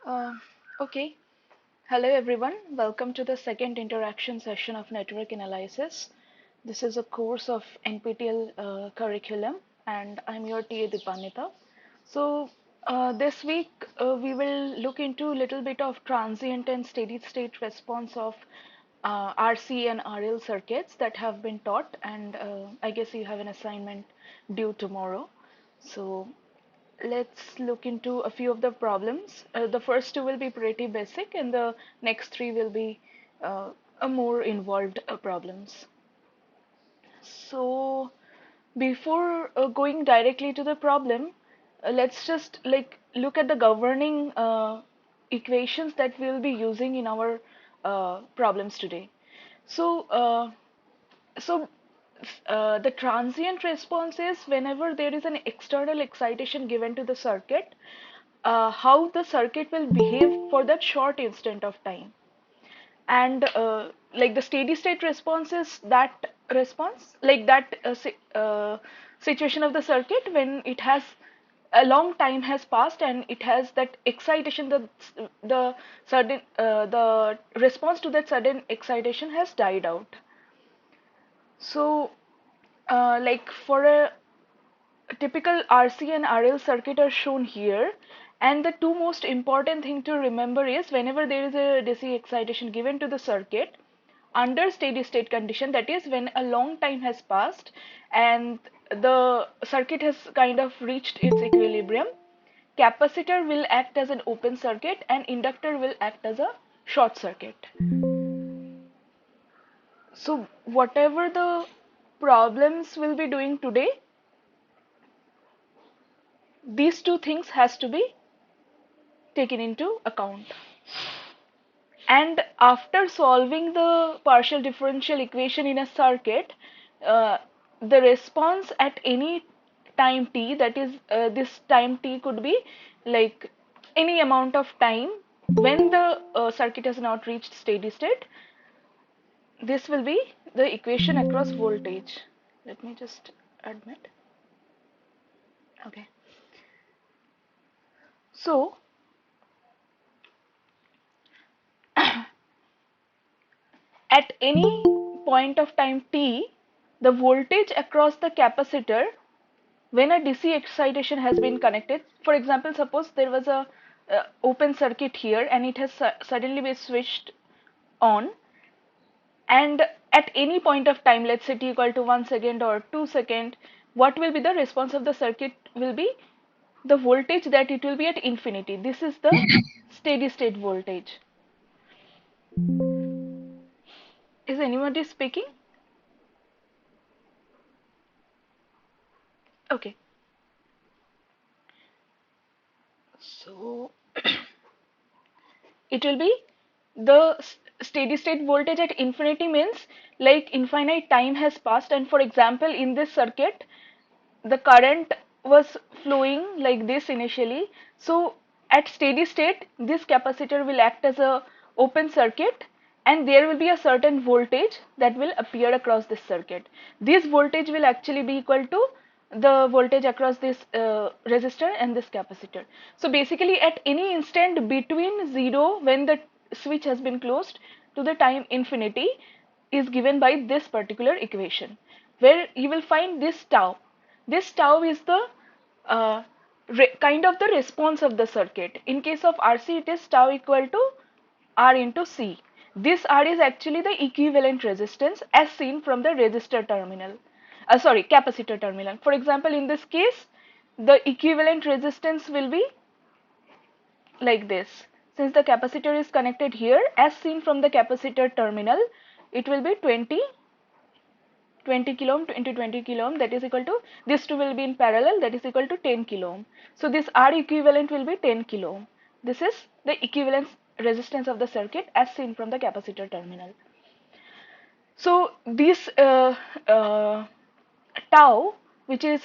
Uh, okay. Hello everyone. Welcome to the second interaction session of network analysis. This is a course of NPTEL curriculum and I'm your TA Dipanita. So this week we will look into a little bit of transient and steady state response of RC and RL circuits that have been taught, and I guess you have an assignment due tomorrow. So let's look into a few of the problems. The first two will be pretty basic, and the next three will be a more involved problems. So before going directly to the problem, let's just look at the governing equations that we'll be using in our problems today. So the transient response is whenever there is an external excitation given to the circuit, how the circuit will behave for that short instant of time. And like the steady state response is that response, like that situation of the circuit when it has a long time has passed and it has that excitation, the sudden the response to that sudden excitation has died out. So like for a typical RC and RL circuit are shown here, and the two most important thing to remember is whenever there is a DC excitation given to the circuit under steady state condition, that is when a long time has passed and the circuit has kind of reached its equilibrium, capacitor will act as an open circuit and inductor will act as a short circuit. So whatever the problems we'll be doing today, these two things has to be taken into account. And after solving the partial differential equation in a circuit, uh, the response at any time t, that is this time t could be like any amount of time when the circuit has not reached steady state, this will be the equation across voltage. Let me just admit. Okay. So at any point of time t, the voltage across the capacitor when a DC excitation has been connected, for example, suppose there was a open circuit here and it has suddenly been switched on, and at any point of time, let's say t equal to 1 second or 2 second, what will be the response of the circuit will be the voltage that it will be at infinity. This is the steady state voltage. Is anybody speaking? Okay. So it will be the steady state voltage at infinity means like infinite time has passed, and for example in this circuit the current was flowing like this initially, so at steady state this capacitor will act as a open circuit and there will be a certain voltage that will appear across this circuit. This voltage will actually be equal to the voltage across this resistor and this capacitor. So basically at any instant between 0 when the switch has been closed to the time infinity is given by this particular equation, where you will find this tau. This tau is the uh, kind of the response of the circuit. In case of RC, it is tau equal to R into C. This R is actually the equivalent resistance as seen from the resistor terminal. Sorry, capacitor terminal. For example, in this case, the equivalent resistance will be like this. Since the capacitor is connected here, as seen from the capacitor terminal, it will be 20 kilo ohm into 20 kilo ohm, that is equal to, these two will be in parallel, that is equal to 10 kilo ohm. So this R equivalent will be 10 kilo ohm. This is the equivalence resistance of the circuit as seen from the capacitor terminal. So this tau, which is,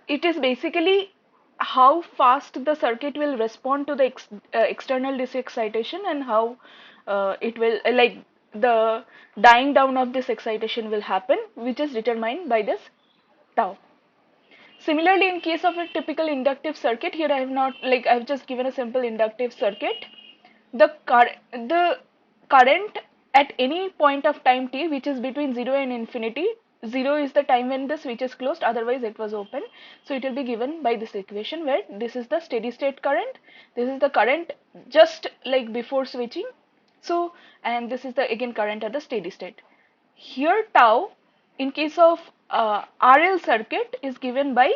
it is basically how fast the circuit will respond to the external DC excitation and how it will the dying down of this excitation will happen, which is determined by this tau. Similarly, in case of a typical inductive circuit, here I have not, like, I've just given a simple inductive circuit. The current at any point of time t, which is between 0 and infinity, 0 is the time when the switch is closed, otherwise it was open. So it will be given by this equation, where this is the steady state current, this is the current just like before switching, so, and this is the again current at the steady state. Here tau in case of RL circuit is given by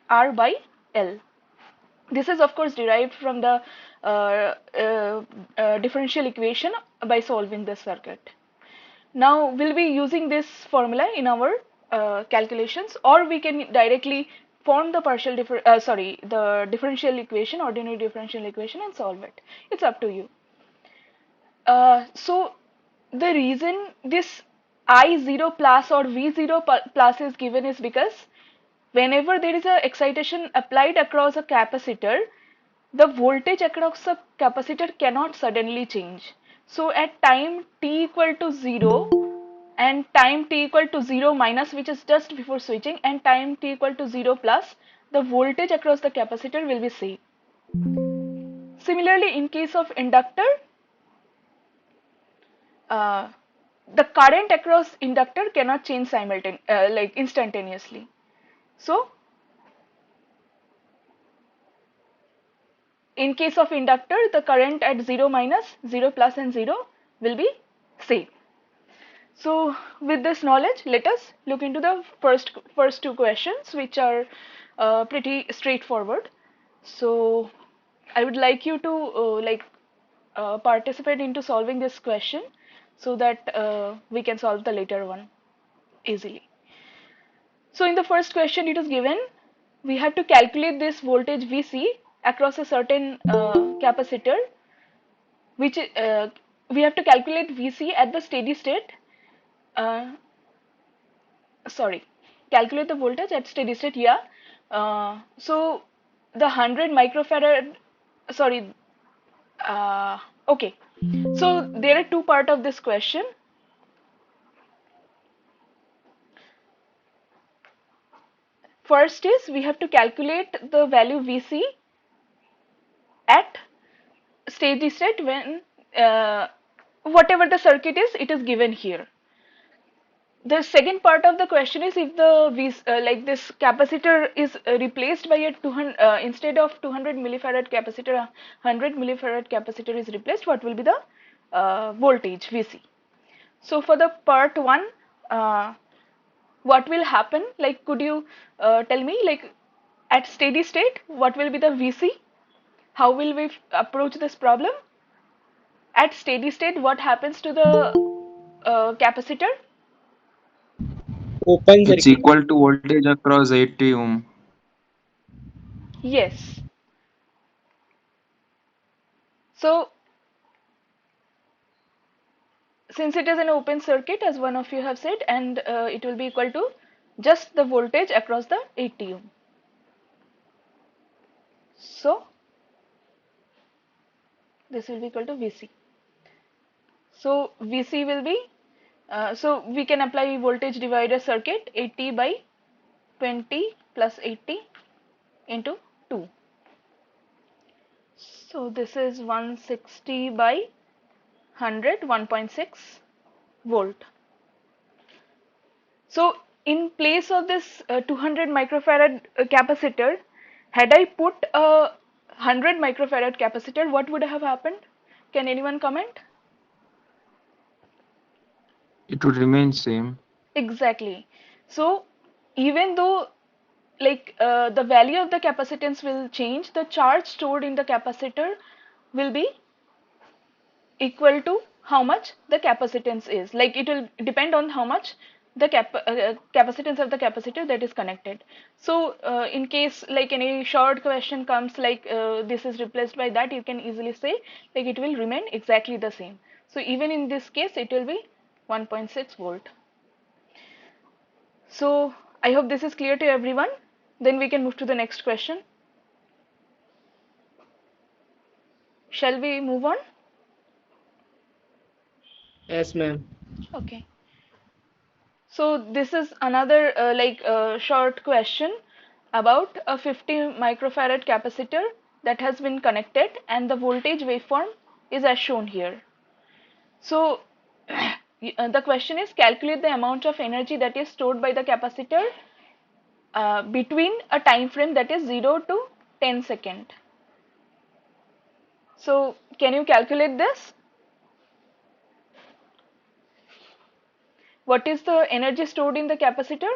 R by L. This is of course derived from the differential equation by solving this circuit. Now we'll be using this formula in our calculations, or we can directly form the the differential equation, ordinary differential equation, and solve it. It's up to you. So the reason this I0 plus or V0 plus is given is because whenever there is a excitation applied across a capacitor, the voltage across the capacitor cannot suddenly change. So at time t equal to 0 and time t equal to 0 minus, which is just before switching, and time t equal to 0 plus, the voltage across the capacitor will be same. Similarly, in case of inductor, uh, the current across inductor cannot change like instantaneously. So in case of inductor, the current at 0 minus, 0 plus and 0 will be same. So with this knowledge, let us look into the first two questions, which are pretty straightforward. So I would like you to participate into solving this question, so that we can solve the later one easily. So in the first question, it is given we have to calculate this voltage Vc across a certain capacitor, which we have to calculate Vc at the steady state. Uh, Sorry, calculate the voltage at steady state. Yeah. So the 100 microfarad. Sorry. Uh, okay. So there are two parts of this question. First is we have to calculate the value Vc at steady state when whatever the circuit is, it is given here. The second part of the question is if the like this capacitor is replaced by a 200 instead of 200 millifarad capacitor, 100 millifarad capacitor is replaced, what will be the voltage Vc? So for the part one, what will happen? Like, could you tell me, like, at steady state, what will be the Vc? How will we approach this problem? At steady state, what happens to the capacitor? Open It's circuit. equal to voltage across 80 ohm. Yes. So since it is an open circuit, as one of you have said, and it will be equal to just the voltage across the 80 ohm. So this will be equal to Vc. So Vc will be, so we can apply voltage divider circuit, 80 by 20 plus 80 into 2. So this is 160 by 100, 1.6 volt. So in place of this 200 microfarad capacitor, had I put a 100 microfarad capacitor, what would have happened? Can anyone comment? It would remain same. Exactly. So even though, like, the value of the capacitance will change, the charge stored in the capacitor will be equal to how much the capacitance is. Like, it will depend on how much the capacitance of the capacitor that is connected. So in case like any short question comes, like this is replaced by that, you can easily say like it will remain exactly the same. So even in this case, it will be 1.6 volt. So I hope this is clear to everyone. Then we can move to the next question. Shall we move on? Yes, ma'am. Okay. So this is another short question about a 50 microfarad capacitor that has been connected, and the voltage waveform is as shown here. So the question is, calculate the amount of energy that is stored by the capacitor between a time frame that is 0 to 10 second. So can you calculate this? What is the energy stored in the capacitor?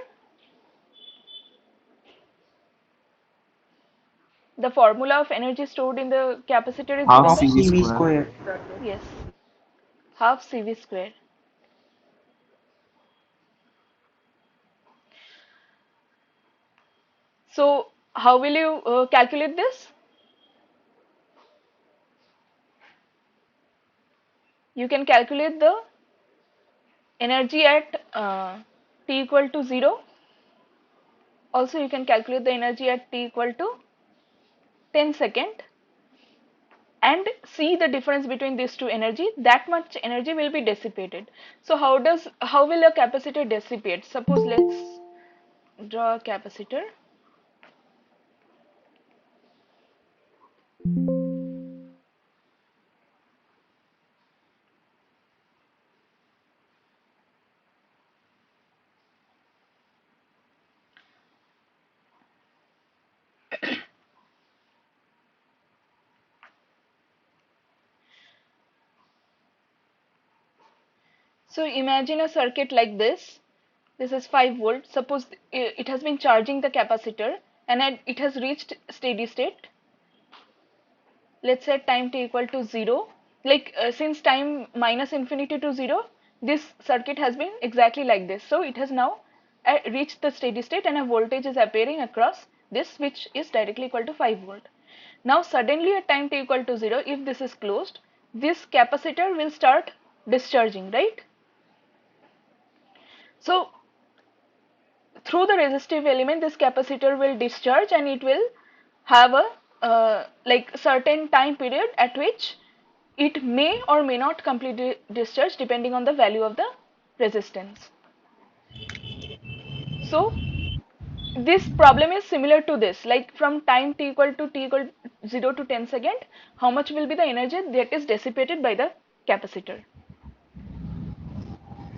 The formula of energy stored in the capacitor is Half given by, Half CV CV square. square. yes, half CV square. So how will you calculate this? You can calculate the energy at t equal to 0. Also you can calculate the energy at t equal to 10 second and see the difference between these two energy. That much energy will be dissipated. So how will a capacitor dissipate? Suppose let's draw a capacitor. So imagine a circuit like this. This is 5 volt. Suppose it has been charging the capacitor and it has reached steady state. Let's say time t equal to 0. Since time minus infinity to 0, this circuit has been exactly like this. So it has now reached the steady state and a voltage is appearing across this, which is directly equal to 5 volt. Now suddenly at time t equal to 0, if this is closed, this capacitor will start discharging, right? So through the resistive element, this capacitor will discharge and it will have a certain time period at which it may or may not completely discharge depending on the value of the resistance. So this problem is similar to this, like from time t equal 0 to 10 second, how much will be the energy that is dissipated by the capacitor.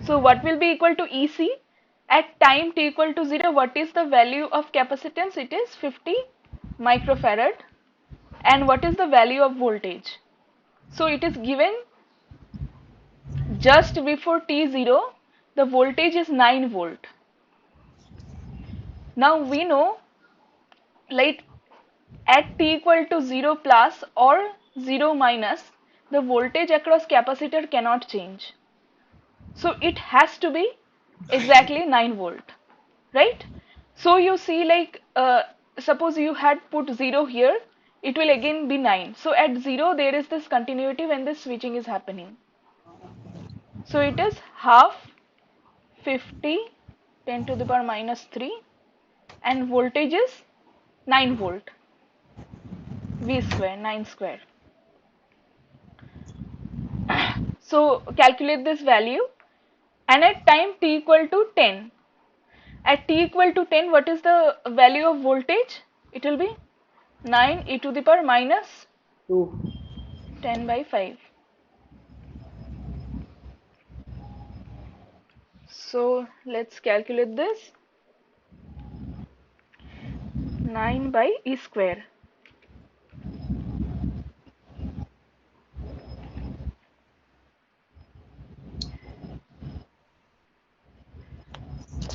So what will be equal to EC at time t equal to 0? What is the value of capacitance? It is 50 microfarad. And what is the value of voltage? So it is given just before t0, the voltage is 9 volt. Now we know, like, at t equal to 0 plus or 0 minus, the voltage across capacitor cannot change. So it has to be exactly 9 volt, right? So you see, suppose you had put 0 here, it will again be 9. So at 0 there is this continuity when this switching is happening. So it is half 50 10 to the power minus 3 and voltage is 9 volt, V square, 9 square. So calculate this value, and at time t equal to 10, at t equal to 10, what is the value of voltage? It will be 9 e to the power minus 2. 10 by 5. So let's calculate this. 9 by e square.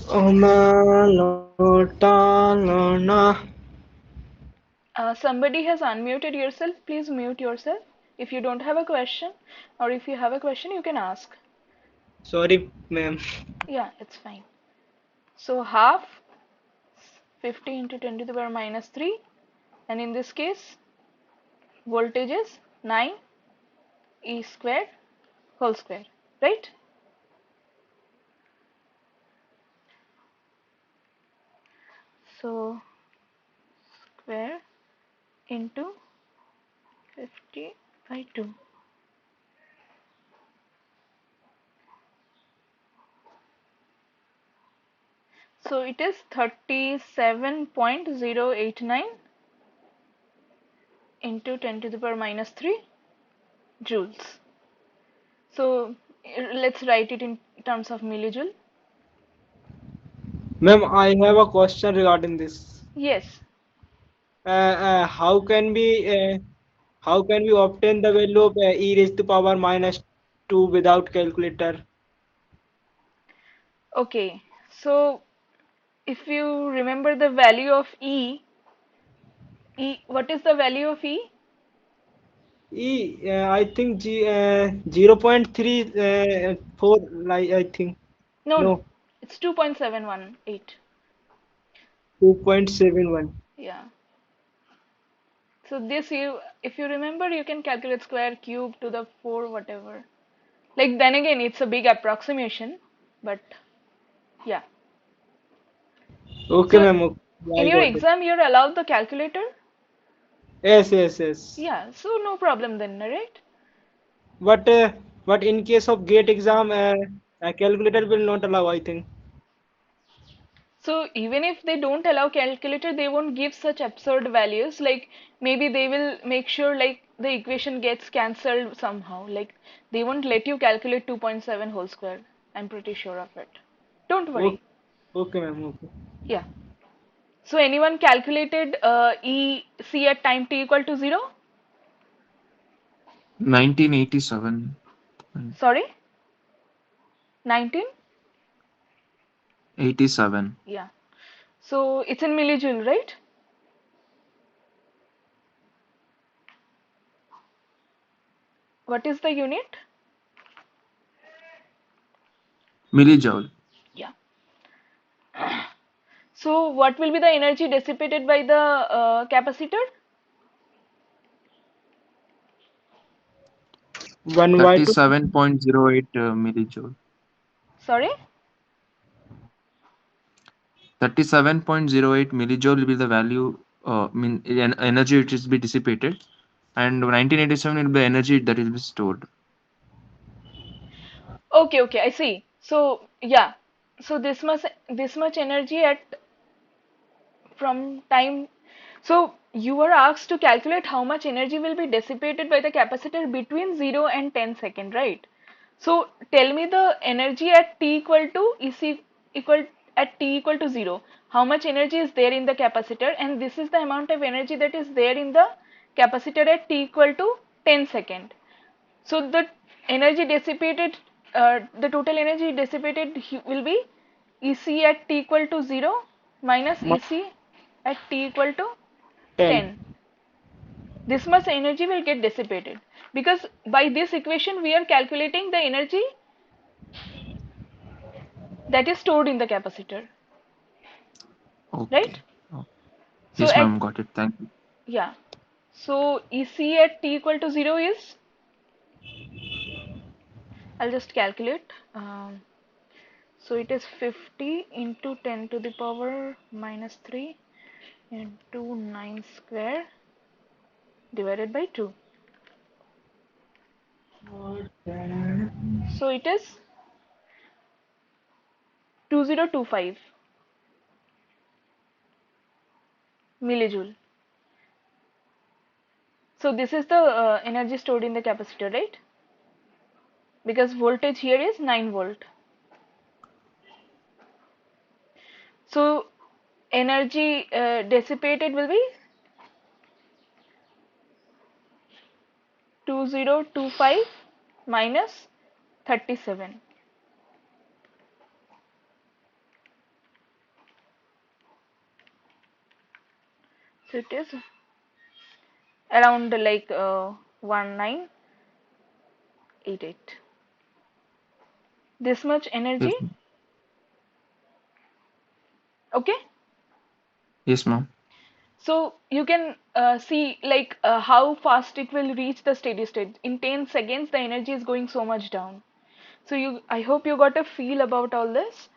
Omalotana. Somebody has unmuted yourself. Please mute yourself. If you don't have a question, or if you have a question, you can ask. Sorry, ma'am. Yeah, it's fine. So half 50 into 10 to the power minus 3, and in this case, voltage is 9 e square whole square, right? So square into 50 by 2. So it is 37.089 into 10 to the power minus 3 joules. So let's write it in terms of millijoule. Ma'am, I have a question regarding this. Yes. How can we obtain the value of e raised to power minus 2 without calculator? Okay. So if you remember the value of what is the value of E? I think 0.34, like, I think. No, no. No, It's 2.718. 2.71. Yeah. So this if you remember, you can calculate square, cube to the 4, whatever. Like then again, it's a big approximation, but yeah. Okay, So ma'am. Okay, in I your got it. exam, you're allowed the calculator? Yes, yes, yes. Yeah, so no problem then, right? But in case of gate exam, a calculator will not allow, I think. So even if they don't allow calculator, they won't give such absurd values. Like maybe they will make sure like the equation gets cancelled somehow. Like they won't let you calculate 2.7 whole square. I'm pretty sure of it. Don't Okay, worry. okay, ma'am. Okay. Yeah. So anyone calculated EC at time t equal to 0? 1987. Sorry? 19? 87. Yeah. So it's in millijoule, right? What is the unit? Millijoule. Yeah. So what will be the energy dissipated by the capacitor? 1 by 2. 37.08 millijoule. Sorry? 37.08 millijoule will be the value, energy which is be dissipated, and 1987 will be energy that will be stored. Okay, okay, I see. So yeah. So this much energy at from time. So you were asked to calculate how much energy will be dissipated by the capacitor between 0 and 10 second, right? So tell me the energy at t equal to EC equal at t equal to 0. How much energy is there in the capacitor, and this is the amount of energy that is there in the capacitor at t equal to 10 second. So the energy dissipated, the total energy dissipated will be EC at t equal to 0 minus Mi- EC at t equal to 10. 10. This much energy will get dissipated because by this equation we are calculating the energy that is stored in the capacitor, right? Okay. Oh, So yes, at ma'am. Got it. Thank you. yeah, so EC at t equal to 0 is, I'll just calculate. So it is 50 into 10 to the power minus 3 into 9 square divided by 2. So it is 2025 millijoule. So this is the energy stored in the capacitor, right? Because voltage here is 9 volt. So energy dissipated will be 2025 minus 37. So it is around like 1988. This much energy. Yes, ma'am. Okay. Yes, ma'am. So you can see like how fast it will reach the steady state. In 10 seconds, the energy is going so much down. So I hope you got a feel about all this.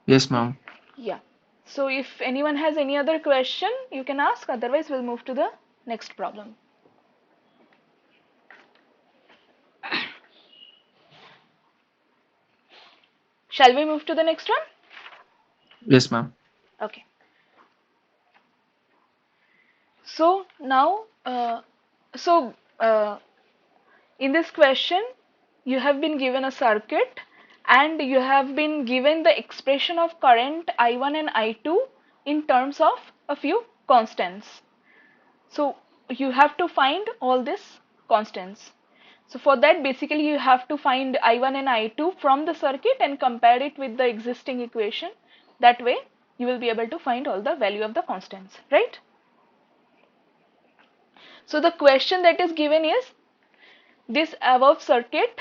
Yes, ma'am. Yeah. So if anyone has any other question, you can ask. Otherwise, we'll move to the next problem. Shall we move to the next one? Yes, ma'am. Okay. So now, so in this question, you have been given a circuit and you have been given the expression of current I1 and I2 in terms of a few constants. So you have to find all these constants. So for that, basically you have to find I1 and I2 from the circuit and compare it with the existing equation. That way you will be able to find all the value of the constants, right? So the question that is given is, this above circuit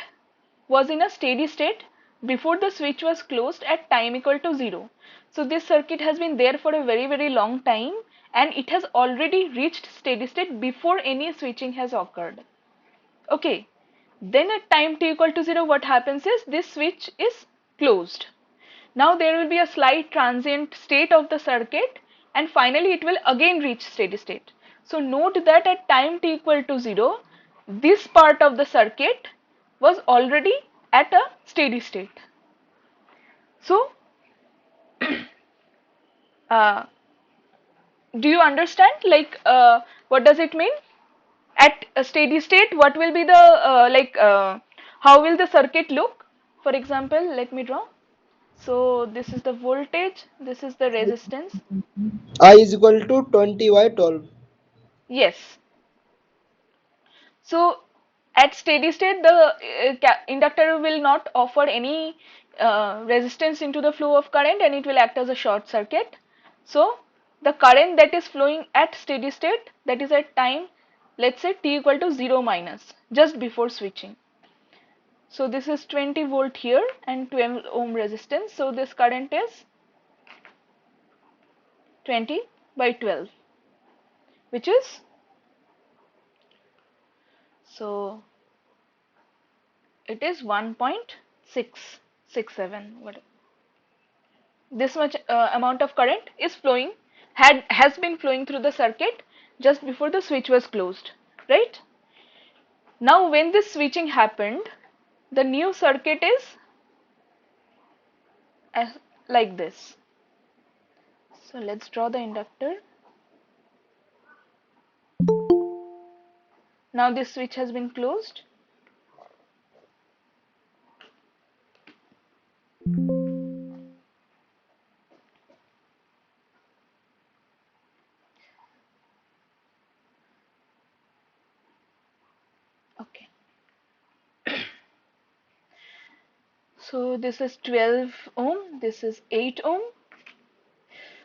was in a steady state before the switch was closed at time equal to 0. So this circuit has been there for a very long time and it has already reached steady state before any switching has occurred. Okay, then at time t equal to 0, what happens is this switch is closed. Now there will be a slight transient state of the circuit and finally it will again reach steady state. So note that at time t equal to 0, this part of the circuit was already at a steady state. So uh, do you understand, like what does it mean? At a steady state, what will be the how will the circuit look? For example, let me draw. So this is the voltage, this is the resistance. I is equal to 20 by 12. Yes. So at steady state, the inductor will not offer any resistance into the flow of current and it will act as a short circuit. So the current that is flowing at steady state, that is at time, let's say t equal to 0 minus, just before switching. So this is 20 volt here and 12 ohm resistance. So this current is 20 by 12, which is, so it is 1.667. What, this much amount of current is flowing, has been flowing through the circuit just before the switch was closed, right? Now when this switching happened, the new circuit is as, like this. So let's draw the inductor. Now this switch has been closed. Okay. So this is 12 ohm, this is 8 ohm.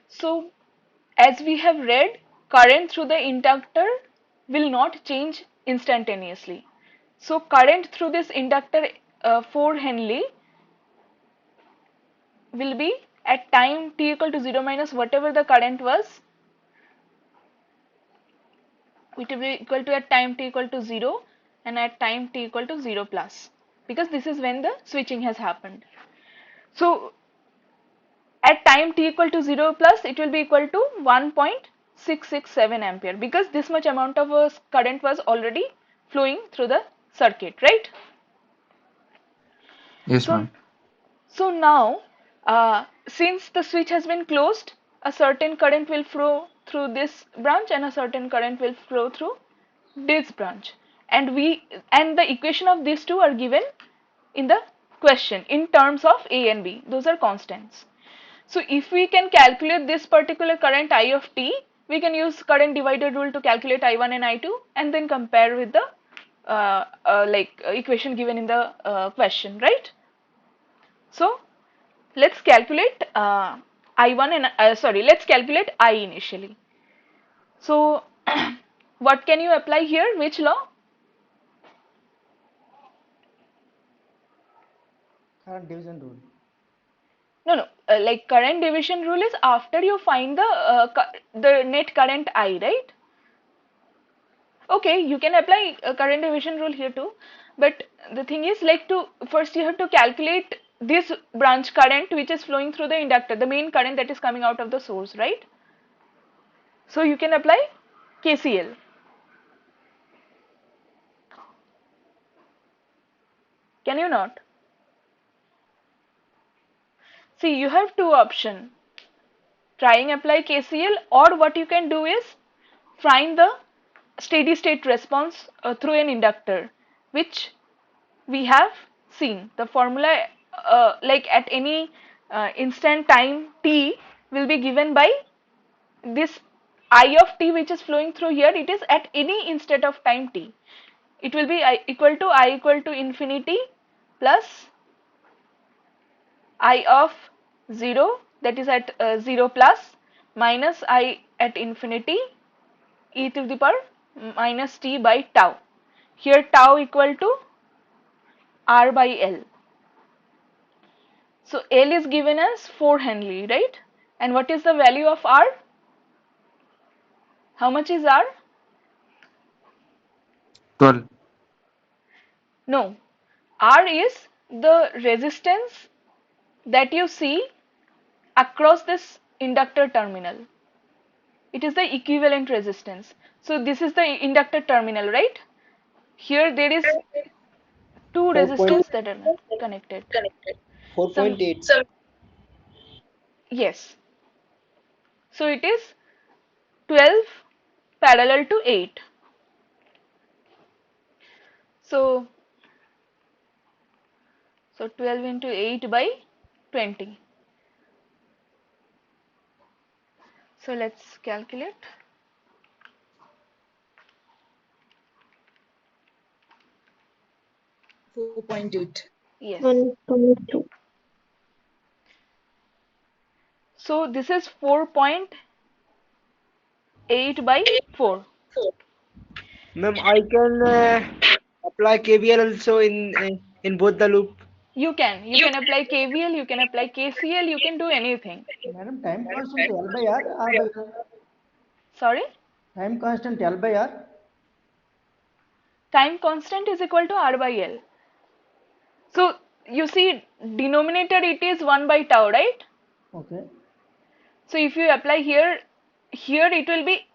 So as we have read, current through the inductor will not change instantaneously. So current through this inductor 4 Henry will be at time t equal to 0 minus whatever the current was, it will be equal to at time t equal to 0 and at time t equal to 0 plus, because this is when the switching has happened. So at time t equal to 0 plus, it will be equal to 1.667 ampere, because this much amount of current was already flowing through the circuit, right? Yes, So ma'am. so now, since the switch has been closed, a certain current will flow through this branch and a certain current will flow through this branch, and the equation of these two are given in the question in terms of A and B. Those are constants. So if we can calculate this particular current I of t, we can use current divider rule to calculate I1 and I2 and then compare with the equation given in the question, right? So let's calculate I1 and let's calculate I initially. So what can you apply here? Which law? Current division rule. No, like current division rule is after you find the net current I, right? Okay, you can apply a current division rule here too, but the thing is, like, to first you have to calculate this branch current which is flowing through the inductor, the main current that is coming out of the source, right? So you can apply KCL. Can you not? See, you have two options. trying apply KCL, or what you can do is find the steady state response through an inductor, which we have seen. The formula like at any instant time t will be given by this I of t which is flowing through here. It is at any instant of time t. It will be equal to I equal to infinity plus I of 0, that is at 0 plus, minus I at infinity e to the power minus t by tau. Here tau equal to R by L. So L is given as 4 Henry, right? And what is the value of R? How much is R? 12. No. R is the resistance that you see across this inductor terminal. It is the equivalent resistance. So this is the inductor terminal, right? Here there is two 4 point, resistors that are connected. Some 4.8. Yes. So it is 12 parallel to 8. So 12 into 8 by 20. So let's calculate. 4.8. Yes. 1.2. So this is 4.8 by 4. Ma'am, I can apply KVL also in both the loop. You can apply KVL, you can apply KCL, you can do anything. Madam, time constant L by R by R. Sorry? Time constant L by R. Time constant is equal to R by L. So you see denominator it is 1 by tau, right? Okay. So if you apply here, it will be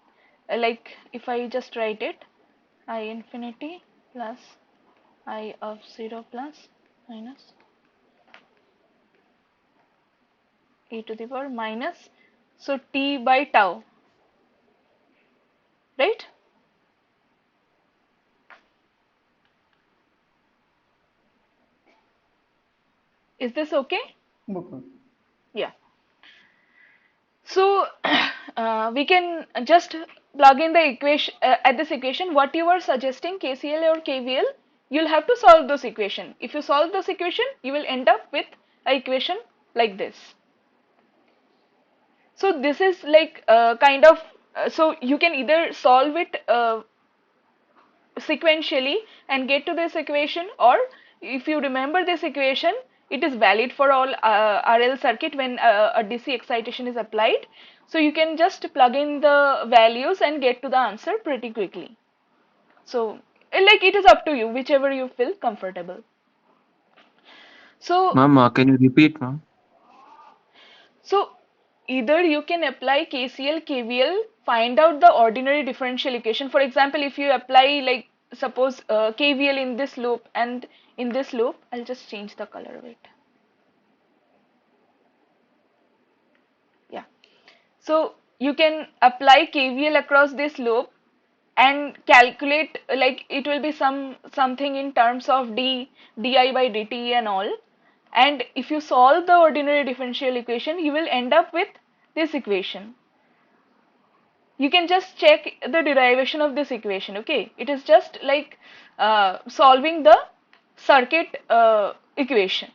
like, if I just write it, I infinity plus I of 0 plus minus e to the power minus, so t by tau, right? Is this okay? Okay. Yeah. So we can just plug in the equation at this equation what you were suggesting, KCL or KVL. You'll have to solve this equation. If you solve this equation, you will end up with an equation like this. So this is like kind of so you can either solve it sequentially and get to this equation, or if you remember this equation, it is valid for all RL circuit when a DC excitation is applied. So you can just plug in the values and get to the answer pretty quickly. So like it is up to you, whichever you feel comfortable. So Ma'am, can you repeat, ma'am? So either you can apply KCL, KVL, find out the ordinary differential equation. For example, if you apply like suppose KVL in this loop and in this loop, I'll just change the color of it. Yeah. So you can apply KVL across this loop and calculate, like it will be something in terms of di by dt and all. And if you solve the ordinary differential equation, you will end up with this equation. You can just check the derivation of this equation. Okay, it is just like solving the circuit equation.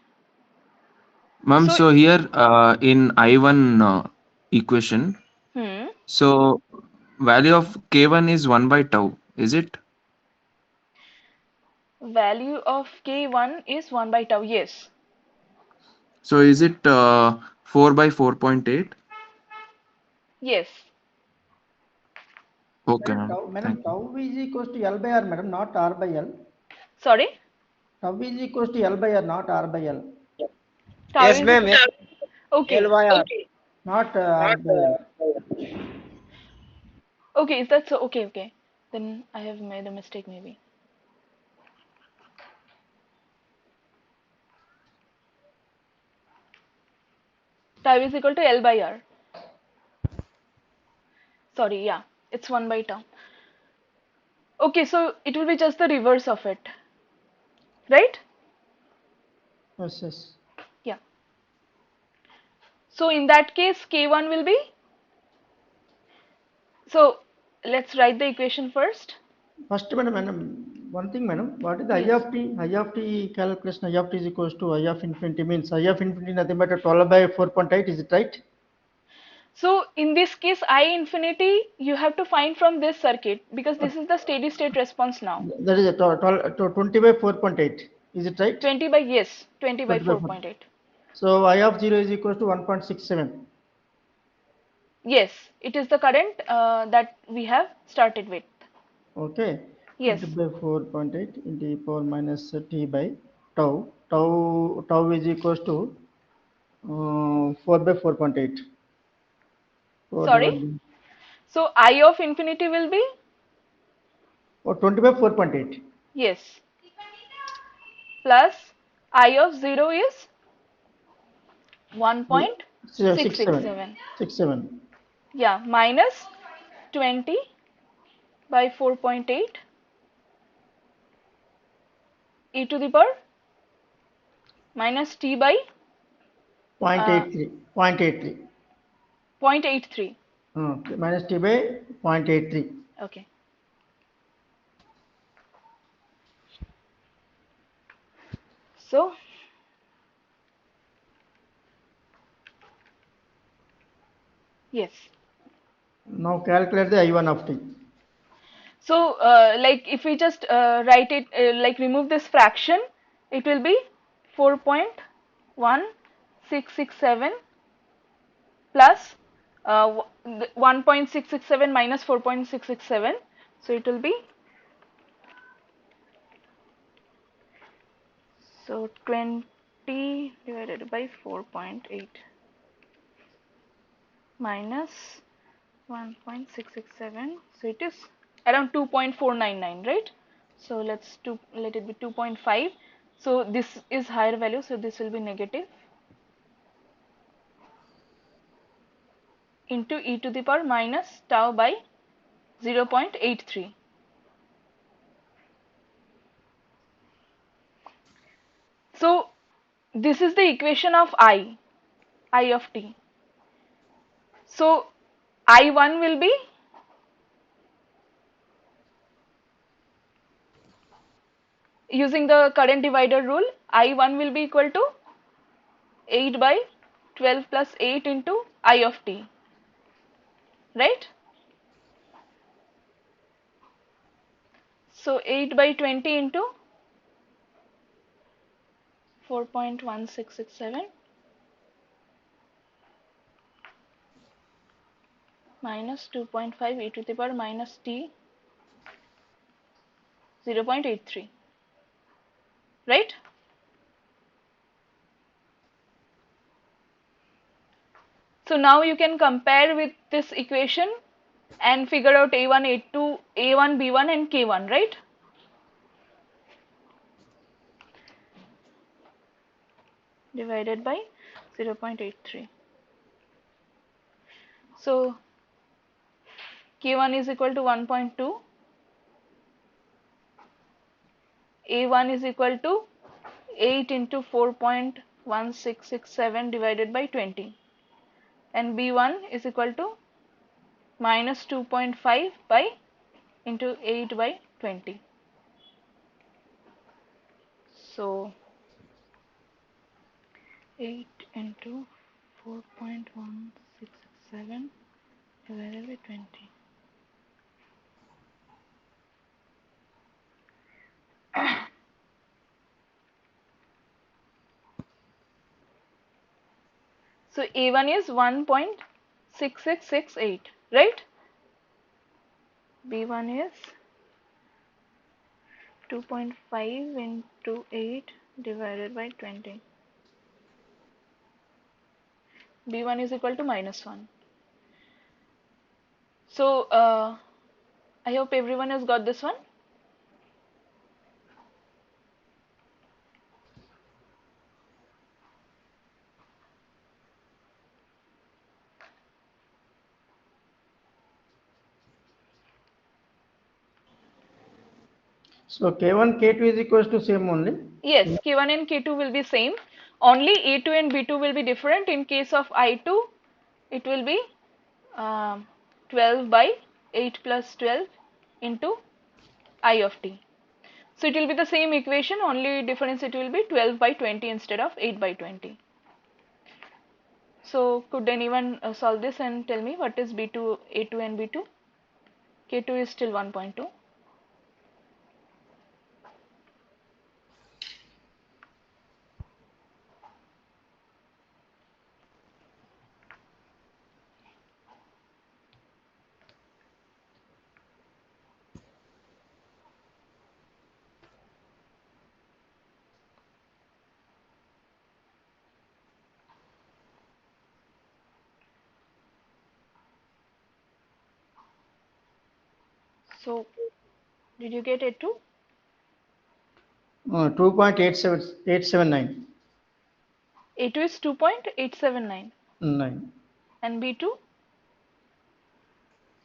Ma'am, So so here in I1 equation, hmm, so value of K1 is 1 by tau, is it? value of k1 is 1 by tau. Yes. So is it 4 by 4.8? Yes. Okay, ma'am. Madam, Thank you. tau is equals to L by R, madam, not R by L. Sorry. Tau is equals to L by R, not R by L. Tau Yes, is ma'am. okay. LYR. Not R by L. Okay, is that so? Okay, okay. Then I have made a mistake maybe. Tau is equal to L by R. Sorry, yeah, it's 1 by tau. Okay, so it will be just the reverse of it, right? Yes, yes. Yeah. So in that case, K1 will be, so let's write the equation first. First, madam, one thing, madam, what is the I Yes. of t? I of t calculation, I of t is equals to I of infinity means I of infinity nothing but 12 by 4.8, is it right? So in this case, I infinity, you have to find from this circuit because this is the steady state response now. That is a 20 by 4.8, is it right? 20 by, yes, 20 by 20 by 4. 4.8. So I of 0 is equals to 1.67. Yes, it is the current that we have started with. Okay. Yes. 20 by 4.8 into e power minus t by tau. Tau is equals to 4 by 4.8. 4 Sorry. divided by So I of infinity will be, 20 by 4.8. yes, plus I of 0 is 6 7. 1.667. 6 7. Yeah, minus 20 by 4.8 e to the power minus t by 0.83. 0.83. 0.83. Minus t by 0.83. Okay. So yes. Now calculate the I1 of t. So like if we just write it like remove this fraction, it will be 4.1667 plus 1.667 minus 4.667. So it will be, so 20 divided by 4.8 minus 1.667. So it is around 2.499, right? So let it be 2.5. So this is higher value, so this will be negative into e to the power minus tau by 0.83. So this is the equation of I of t. So I1 will be, using the current divider rule, I1 will be equal to 8 by 12 plus 8 into I of t, right? So 8 by 20 into 4.1667 minus 2.5 e to the power minus t 0.83, right? So now you can compare with this equation and figure out A1, A2, A1, B1 and K1, right? Divided by 0.83. So K1 is equal to 1.2, A1 is equal to 8 into 4.1667 divided by 20, and B1 is equal to minus 2.5 by into 8 by 20. So 8 into 4.1667 divided by 20. So A1 is 1.6668, right? B1 is 2.5 into 8 divided by 20. B1 is equal to minus 1. So I hope everyone has got this one. So K1, K2 is equals to same only. Yes, K1 and K2 will be same. Only A2 and B2 will be different. In case of I2, it will be 12 by 8 plus 12 into I of t. So it will be the same equation, only difference it will be 12 by 20 instead of 8 by 20. So could anyone solve this and tell me what is B2, A2 and B2? K2 is still 1.2. So did you get A2? 2.879. A2 is 2.879 9. and B2?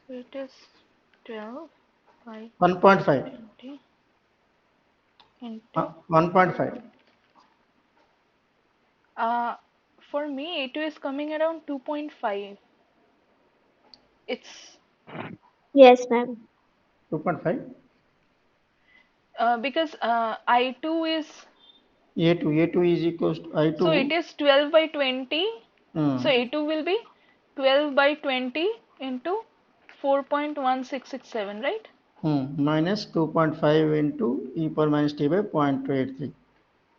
So it is 12 by 1.5. 20 into 1.5. for me A2 is coming around 2.5. It's Yes, ma'am. 2.5. because I2 is, A2 is equals to so it I2. is 12 by 20. So Hmm. A2 will be 12 by 20 into 4.1667, right? Minus 2.5 into e power minus t by 0.283.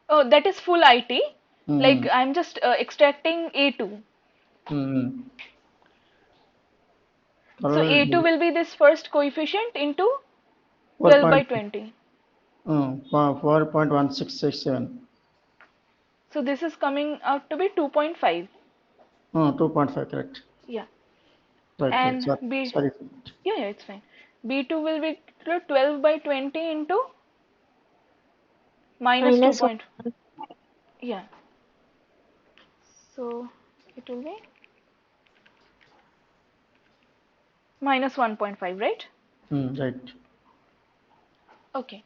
Oh, that is full IT. Like Hmm. I'm just extracting A2. Hmm. So A2 will be this first coefficient into 12 by 20. 4.1667. So this is coming out to be 2.5. 2.5, correct. Yeah. Right, right. And Sorry, B, sorry. yeah, it's fine. B2 will be 12 by 20 into minus 2 Minus point. 1. Yeah. So it will be minus 1.5, right? Right. Okay.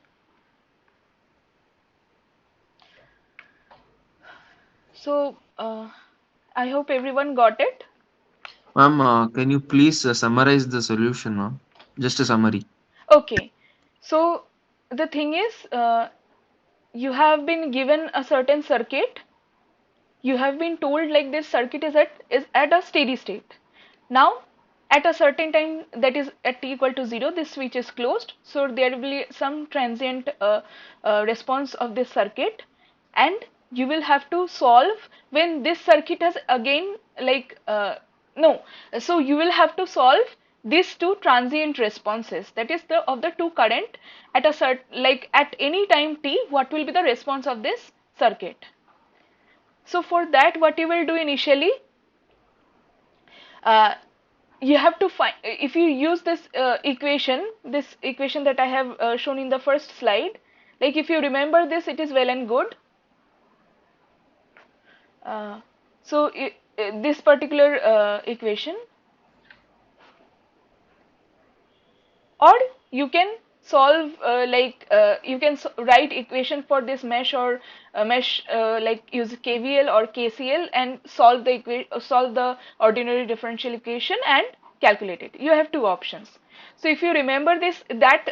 So I hope everyone got it. Ma'am, can you please summarize the solution, ma'am? Just a summary. Okay. So the thing is, you have been given a certain circuit. You have been told like this circuit is at a steady state. Now, at a certain time, that is at t equal to 0, this switch is closed. So there will be some transient response of this circuit, and you will have to solve when this circuit has again like no. So you will have to solve these two transient responses. That is the of the two current at a like at any time t. What will be the response of this circuit? So for that, what you will do initially, uh, you have to find, if you use this equation that I have shown in the first slide, like if you remember this, it is well and good. Uh, so this particular equation, or you can solve you can write equation for this mesh, or mesh like use KVL or KCL and solve the ordinary differential equation and calculate it. You have two options. So if you remember this, that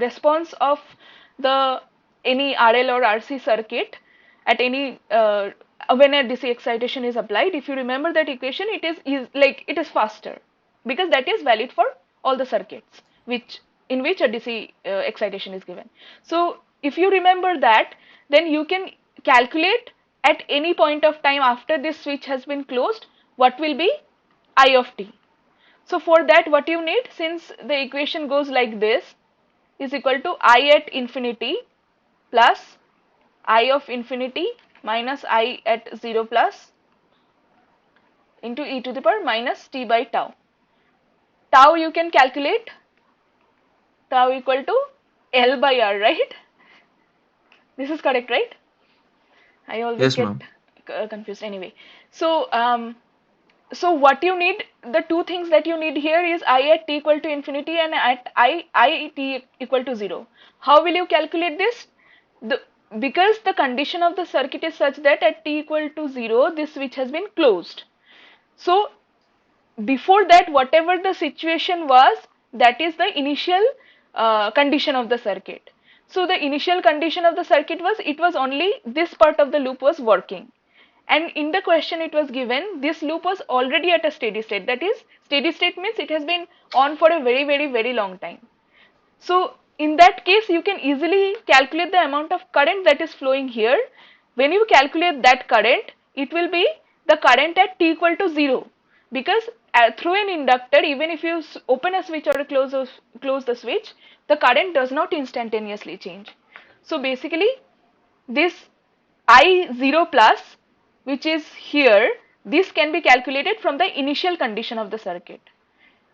response of the any RL or RC circuit at any when a DC excitation is applied, if you remember that equation, it is faster, because that is valid for all the circuits in which a DC excitation is given. So if you remember that, then you can calculate at any point of time after this switch has been closed what will be I of t. So for that, what you need, since the equation goes like this, is equal to I at infinity plus I of infinity minus I at 0 plus into e to the power minus t by tau. Tau you can calculate, tau equal to L by R, right? This is correct, right? I always Yes, get ma'am. confused anyway. So So what you need, the two things that you need here is I at t equal to infinity and at I t equal to 0. How will you calculate this? Because the condition of the circuit is such that at t equal to 0, this switch has been closed. So before that, whatever the situation was, that is the initial condition of the circuit. So the initial condition of the circuit was, it was only this part of the loop was working. And in the question it was given, this loop was already at a steady state. That is, steady state means it has been on for a very long time. So in that case, you can easily calculate the amount of current that is flowing here. When you calculate that current, it will be the current at t equal to 0, because through an inductor, even if you open a switch or close the switch, the current does not instantaneously change. So basically, this I0 plus, which is here, this can be calculated from the initial condition of the circuit.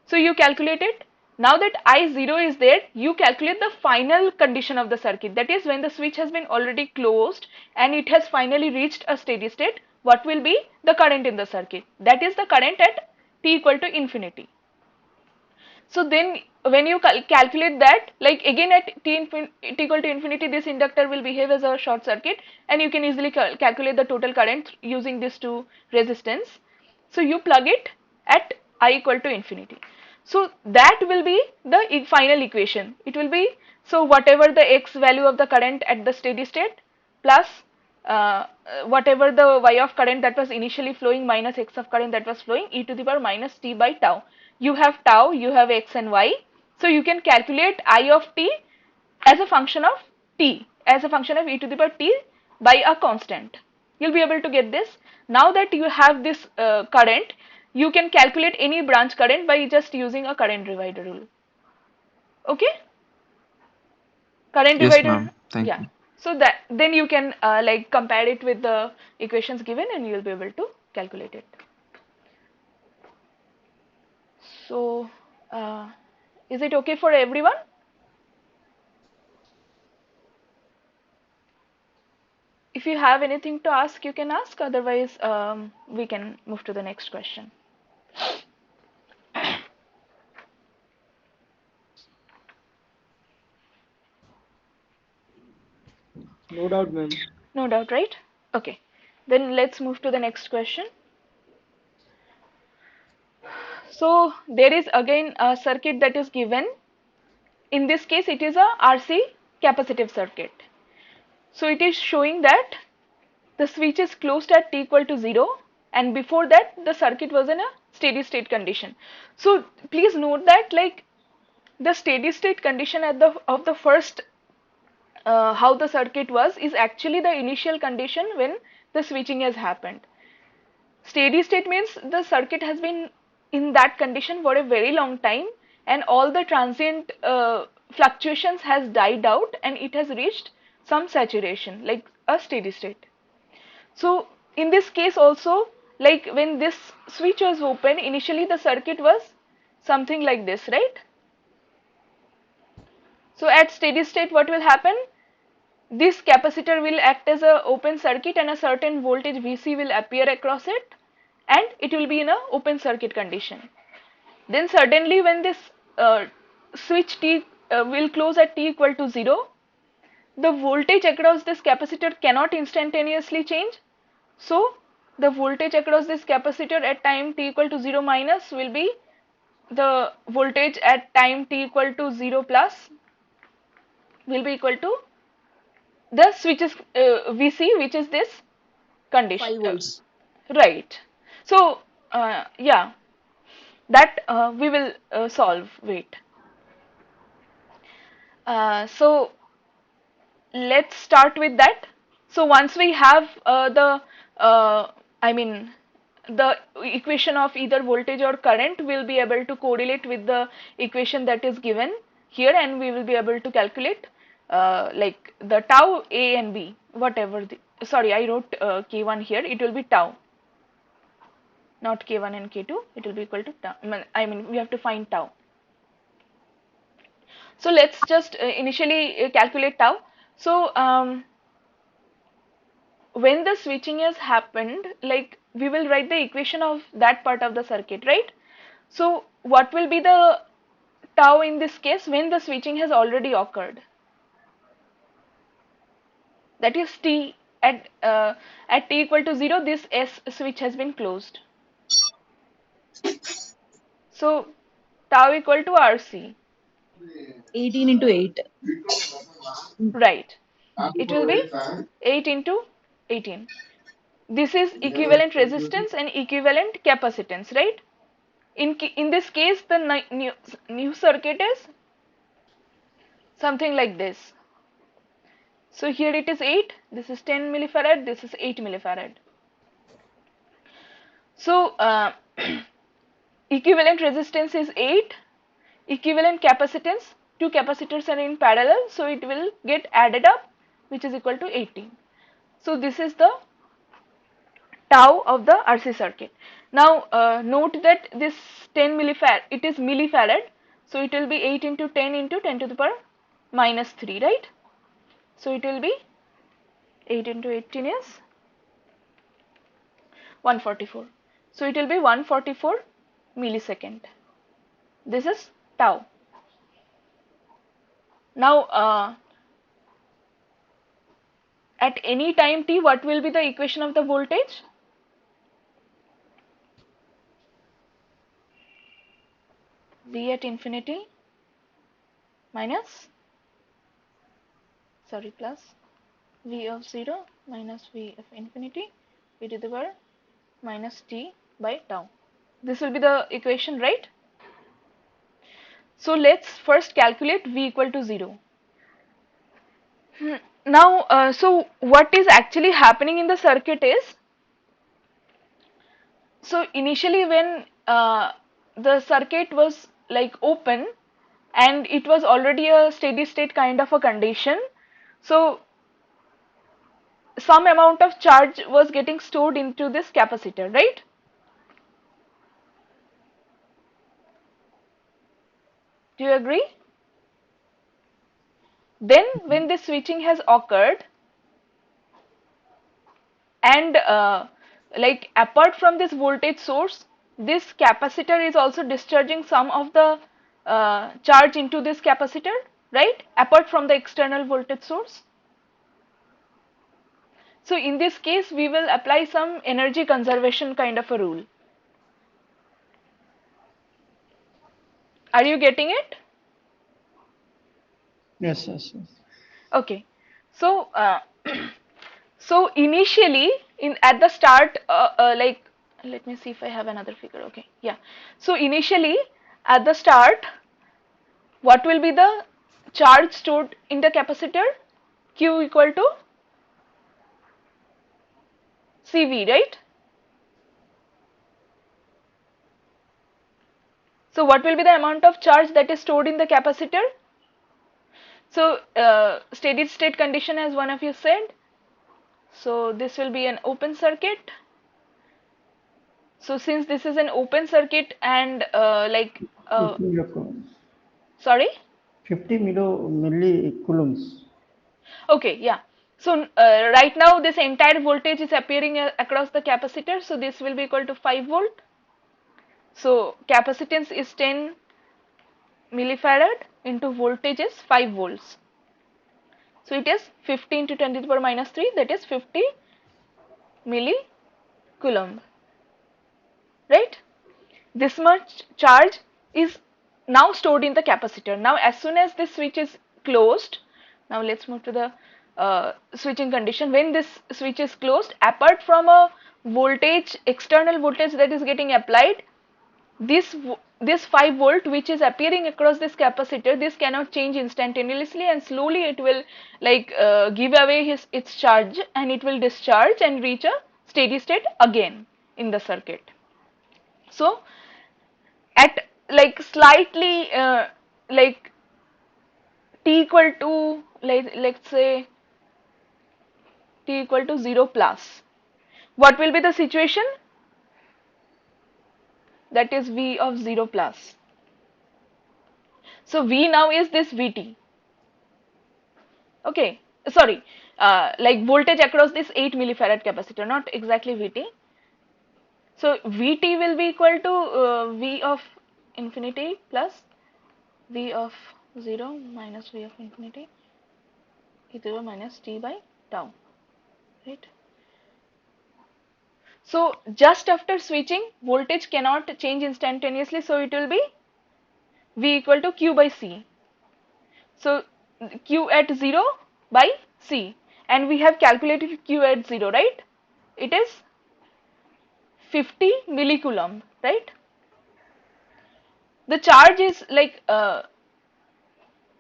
So you calculate it. Now that I0 is there, you calculate the final condition of the circuit. That is, when the switch has been already closed and it has finally reached a steady state, what will be the current in the circuit? That is the current at t equal to infinity. So then when you calculate that, like again at t equal to infinity, this inductor will behave as a short circuit, and you can easily calculate the total current using these two resistance. So you plug it at I equal to infinity. So that will be the final equation. It will be, so whatever the x value of the current at the steady state plus whatever the y of current that was initially flowing minus x of current that was flowing, e to the power minus t by tau. You have tau, you have x and y. So you can calculate I of t as a function of t, as a function of e to the power t by a constant. You'll be able to get this. Now that you have this current, you can calculate any branch current by just using a current divider rule. Okay? Current Yes, divider, ma'am. Thank yeah. you. So that then you can like compare it with the equations given and you'll be able to calculate it. So is it okay for everyone? If you have anything to ask, you can ask. Otherwise, we can move to the next question. No doubt, ma'am. No doubt, right? Okay. Then let's move to the next question. So there is again a circuit that is given. In this case, it is a RC capacitive circuit. So it is showing that the switch is closed at t equal to 0, and before that the circuit was in a steady state condition. So please note that, like, the steady state condition at the first how the circuit was is actually the initial condition when the switching has happened. Steady state means the circuit has been in that condition for a very long time and all the transient fluctuations has died out and it has reached some saturation, like a steady state. So in this case also, like when this switch was open, initially the circuit was something like this, right? So at steady state, what will happen? This capacitor will act as a open circuit and a certain voltage Vc will appear across it and it will be in a open circuit condition. Then suddenly when this switch T will close at t equal to 0, the voltage across this capacitor cannot instantaneously change. So the voltage across this capacitor at time t equal to 0 minus will be the voltage at time t equal to 0 plus will be equal to the switches Vc, which is this condition, 5 volts. right? So yeah, that we will solve. Wait. So let's start with that. So once we have I mean the equation of either voltage or current, we'll be able to correlate with the equation that is given here and we will be able to calculate like the tau A and B, whatever the, sorry, I wrote K1 here, it will be tau, not K1 and K2, it will be equal to tau. I mean we have to find tau. So let's just initially calculate tau. So when the switching has happened, like we will write the equation of that part of the circuit, right? So what will be the tau in this case when the switching has already occurred? That is t at t equal to 0, this S switch has been closed. So tau equal to RC. 18 into 8. Right. It will be 8 into 18. This is equivalent resistance and equivalent capacitance, right? In this case, the new circuit is something like this. So here it is 8, this is 10 millifarad, this is 8 millifarad. So equivalent resistance is 8, equivalent capacitance, two capacitors are in parallel, so it will get added up, which is equal to 18. So this is the tau of the RC circuit. Now note that this 10 millifarad, it is millifarad, so it will be 8 into 10 to the power minus 3, right? So it will be 8 into 18 is 144. So it will be 144 millisecond. This is tau. Now at any time t, what will be the equation of the voltage? V at infinity minus, sorry, plus V of 0 minus V of infinity e to the power minus t by tau. This will be the equation, right? So let's first calculate V equal to 0. Now, so what is actually happening in the circuit is, so initially when the circuit was like open and it was already a steady state kind of a condition, so some amount of charge was getting stored into this capacitor, right? Do you agree? Then when this switching has occurred and like apart from this voltage source, this capacitor is also discharging some of the charge into this capacitor, right? Apart from the external voltage source. So in this case, we will apply some energy conservation kind of a rule. Are you getting it? Yes, yes, yes. Okay. So so initially at the start, like, let me see if I have another figure. Okay, yeah. So initially at the start, what will be the charge stored in the capacitor? Q equal to CV, right? So what will be the amount of charge that is stored in the capacitor? So steady state condition, as one of you said. So this will be an open circuit. So since this is an open circuit and 50 millocoulombs. sorry? 50 millicoulombs. Okay, yeah. So right now this entire voltage is appearing across the capacitor. So this will be equal to 5 volt. So capacitance is 10 millifarad into voltage is 5 volts. So it is 15 to 10 to the power minus 3, that is 50 millicoulomb, right? This much charge is now stored in the capacitor. Now as soon as this switch is closed, now let's move to the switching condition. When this switch is closed, apart from a voltage, external voltage that is getting applied, this 5 volt which is appearing across this capacitor, this cannot change instantaneously, and slowly it will like give away its charge and it will discharge and reach a steady state again in the circuit. So at like slightly like t equal to, let's say t equal to 0 plus, what will be the situation? That is V of 0 plus. So V now is this Vt. Okay, sorry, like voltage across this 8 millifarad capacitor, not exactly Vt. So Vt will be equal to V of infinity plus V of 0 minus V of infinity e0 minus t by tau, right? So just after switching, voltage cannot change instantaneously, so it will be V equal to Q by C. So Q at 0 by C, and we have calculated Q at 0, right? It is 50 millicoulomb, right? The charge is like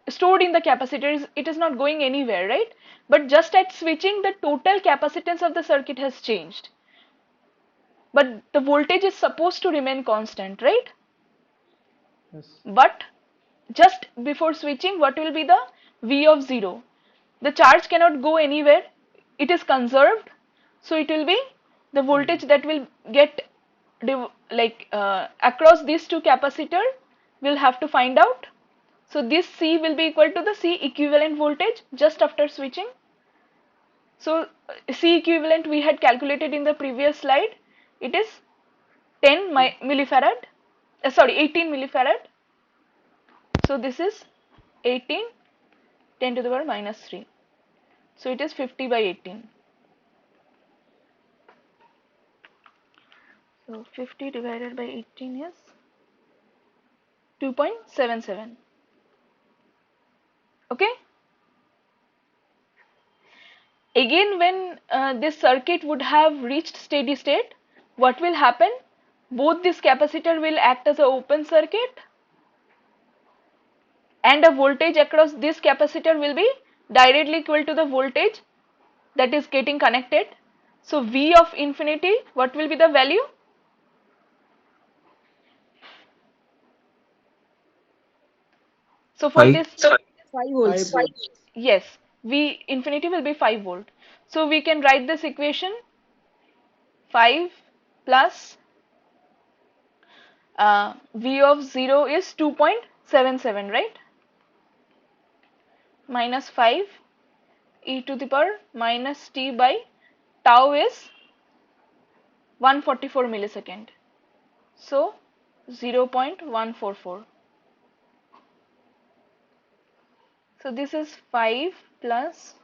stored in the capacitors, it is not going anywhere, right? But just at switching, the total capacitance of the circuit has changed. But the voltage is supposed to remain constant, right? Yes. But just before switching, what will be the V of 0? The charge cannot go anywhere, it is conserved, so it will be the voltage that will get across these two capacitor, we'll have to find out. So this C will be equal to the C equivalent voltage just after switching. So C equivalent we had calculated in the previous slide, it is 10 millifarad, 18 millifarad. So this is 18, 10 to the power minus 3. So it is 50 by 18. So 50 divided by 18 is 2.77. Okay. Again, when this circuit would have reached steady state, what will happen? Both this capacitor will act as an open circuit, and a voltage across this capacitor will be directly equal to the voltage that is getting connected. So V of infinity, what will be the value? So for 5. this, 5 5 volts. volts. yes, V infinity will be 5 volt. So we can write this equation 5 plus V of 0 is 2.77, right? Minus 5 e to the power minus t by tau is 144 millisecond. So 0.144. So this is 5 plus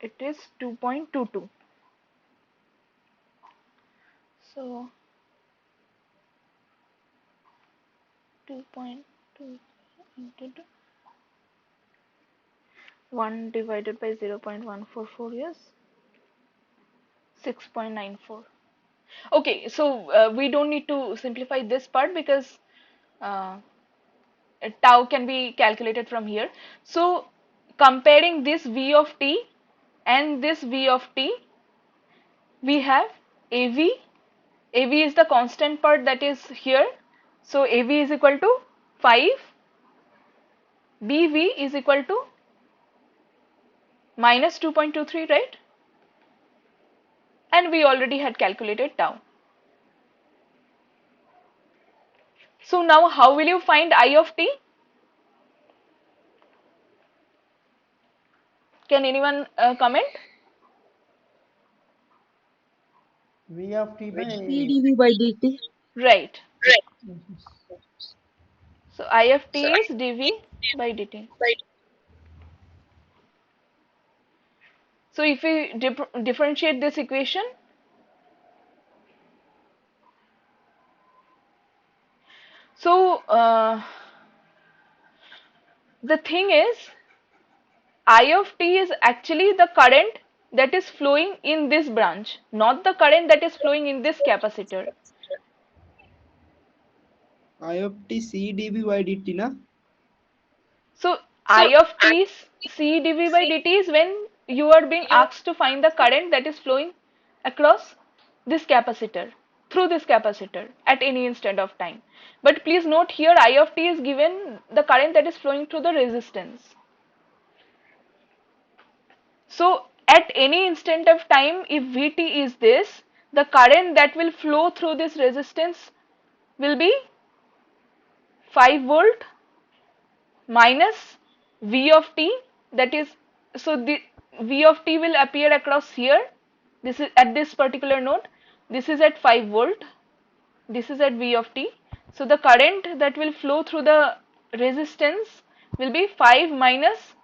it is 2.22. So 2.2 into 1 divided by 0.144 is 6.94. Okay, so we don't need to simplify this part because uh, tau can be calculated from here. So comparing this V of t and this V of t, we have AV. AV is the constant part that is here. So AV is equal to 5. BV is equal to minus 2.23, right? And we already had calculated tau. So now how will you find I of t? Can anyone comment? V of t by P dV by dt. Right. yes. So I of t is dv by dt. So if we differentiate this equation, so the thing is, I of t is actually the current that is flowing in this branch, not the current that is flowing in this capacitor. I of t c dv by dt na. So I of t is C dV by dt is when you are being asked to find the current that is flowing across this capacitor, through this capacitor at any instant of time. But please note here I of t is given the current that is flowing through the resistance. So at any instant of time, if Vt is this, the current that will flow through this resistance will be 5 volt minus V of t, that is so the V of t will appear across here. This is at this particular node. This is at 5 volt. This is at V of t. So the current that will flow through the resistance will be 5 minus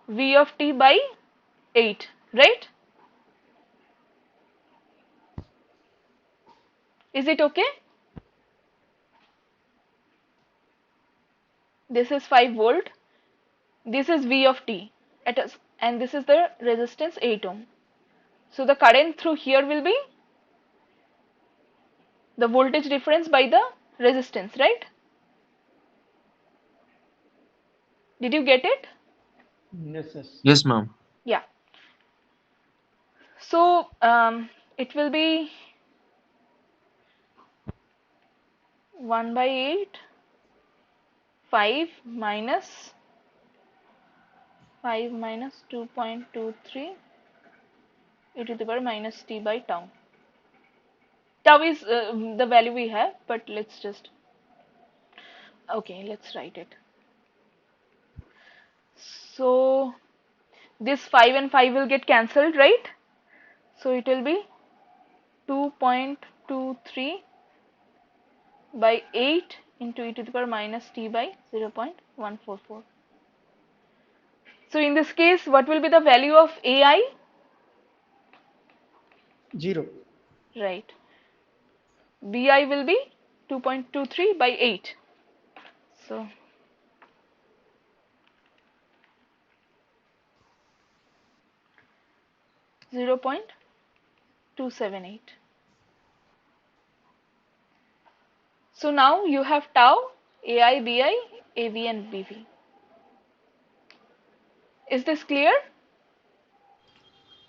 V of t by 8, right? Is it okay? This is 5 volt. This is V of t at us, and this is the resistance 8 ohm. So the current through here will be the voltage difference by the resistance, right? Did you get it? Yes, yes. Yes, ma'am. Yeah. So it will be 1 by 8, 5 minus 2.23 e to the power minus t by tau. Tau is the value we have, but let's just, okay, let's write it. So this 5 and 5 will get cancelled, right? So it will be 2.23 by 8 into e to the power minus t by 0.144. So in this case, what will be the value of AI? 0. Right. BI will be 2.23 by 8. So 0.278. So now you have tau, AI, BI, AV and BV. Is this clear?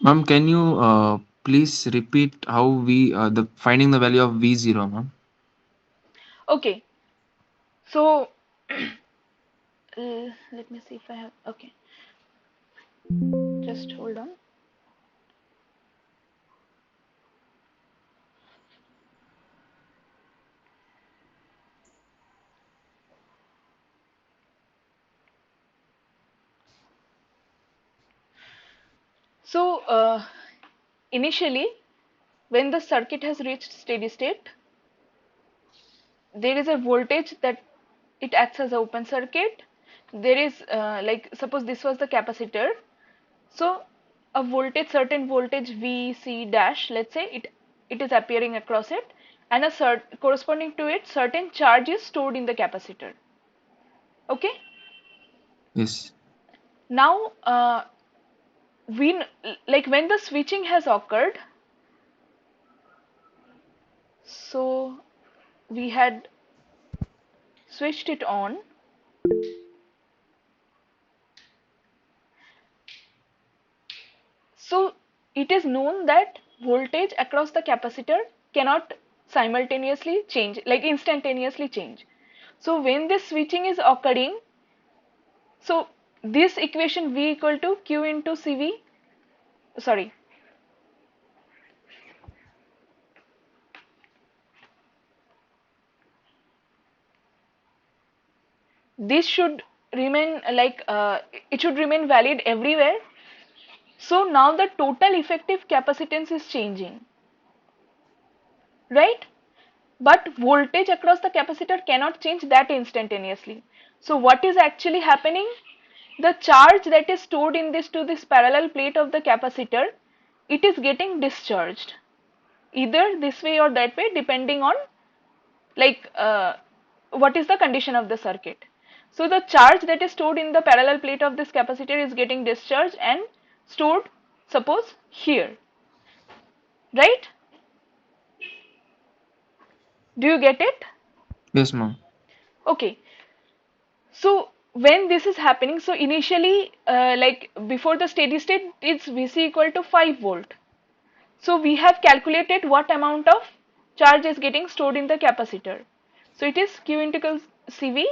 Ma'am, can you please repeat how we the finding the value of V0, ma'am? Okay. So let me see if I have, okay. Just hold on. So initially, when the circuit has reached steady state, there is a voltage that it acts as an open circuit. There is like, suppose this was the capacitor. So a voltage, certain voltage VC dash, let's say it is appearing across it, and corresponding to it, certain charge is stored in the capacitor. Okay. Yes. Now we like when the switching has occurred, so we had switched it on. So it is known that voltage across the capacitor cannot simultaneously change, like instantaneously change. So when this switching is occurring, so this equation V equal to Q into CV, sorry, this should remain like it should remain valid everywhere. So now the total effective capacitance is changing, right? But voltage across the capacitor cannot change that instantaneously. So what is actually happening? The charge that is stored in this parallel plate of the capacitor, it is getting discharged either this way or that way, depending on like what is the condition of the circuit. So the charge that is stored in the parallel plate of this capacitor is getting discharged and stored, suppose here, right? Do you get it? Yes, ma'am. Okay. So when this is happening, so initially like before the steady state, it's Vc equal to 5 volt. So we have calculated what amount of charge is getting stored in the capacitor. So it is Q into Cv,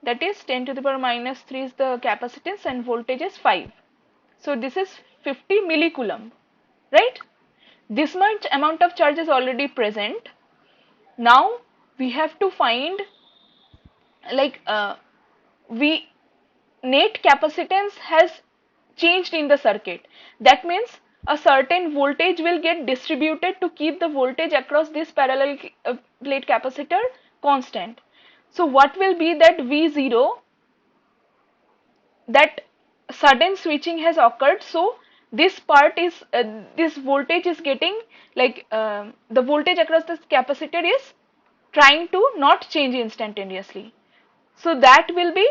that is 10 to the power minus 3 is the capacitance and voltage is 5. So this is 50 millicoulomb, right? This much amount of charge is already present. Now we have to find like we net capacitance has changed in the circuit. That means a certain voltage will get distributed to keep the voltage across this parallel plate capacitor constant. So what will be that V0? That sudden switching has occurred, so this part is this voltage is getting like the voltage across this capacitor is trying to not change instantaneously. So that will be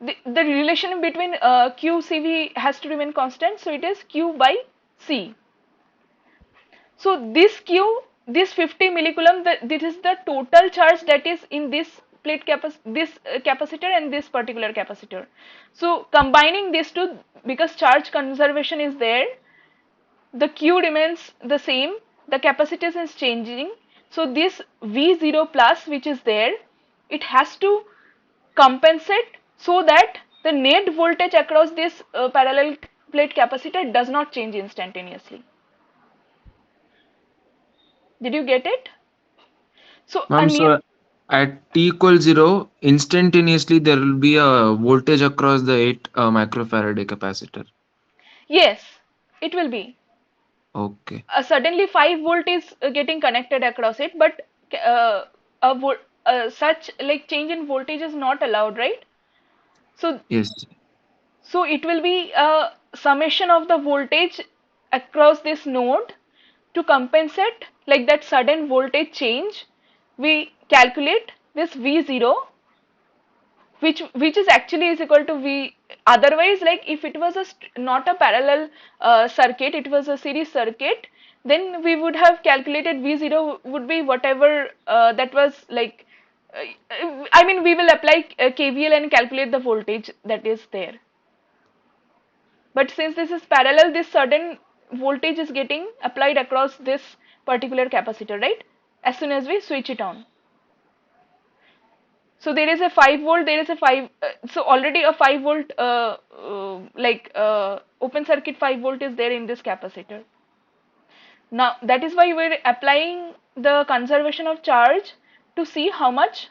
the relation between q cv has to remain constant, so it is q by c. So this 50 millicoulomb, this is the total charge that is in this capacitor and this particular capacitor. So combining these two, because charge conservation is there, the q remains the same, the capacitance is changing. So this V0 plus which is there, it has to compensate so that the net voltage across this parallel plate capacitor does not change instantaneously. Did you get it? So a Ma'am, new, so at t equals 0, instantaneously there will be a voltage across the 8 microfarad capacitor. yes, it will be. Okay. Suddenly 5 volt is getting connected across it, but uh, such like change in voltage is not allowed, right? So Yes. so it will be a summation of the voltage across this node to compensate like that sudden voltage change. We calculate this V0, which is actually is equal to V. Otherwise, like if it was not a parallel circuit, it was a series circuit, then we would have calculated V0 would be whatever that was like. I mean, we will apply KVL and calculate the voltage that is there. But since this is parallel, this sudden voltage is getting applied across this particular capacitor, right? As soon as we switch it on. So there is a 5 volt, there is a 5, so already a 5 volt, open circuit 5 volt is there in this capacitor. Now that is why we're applying the conservation of charge to see how much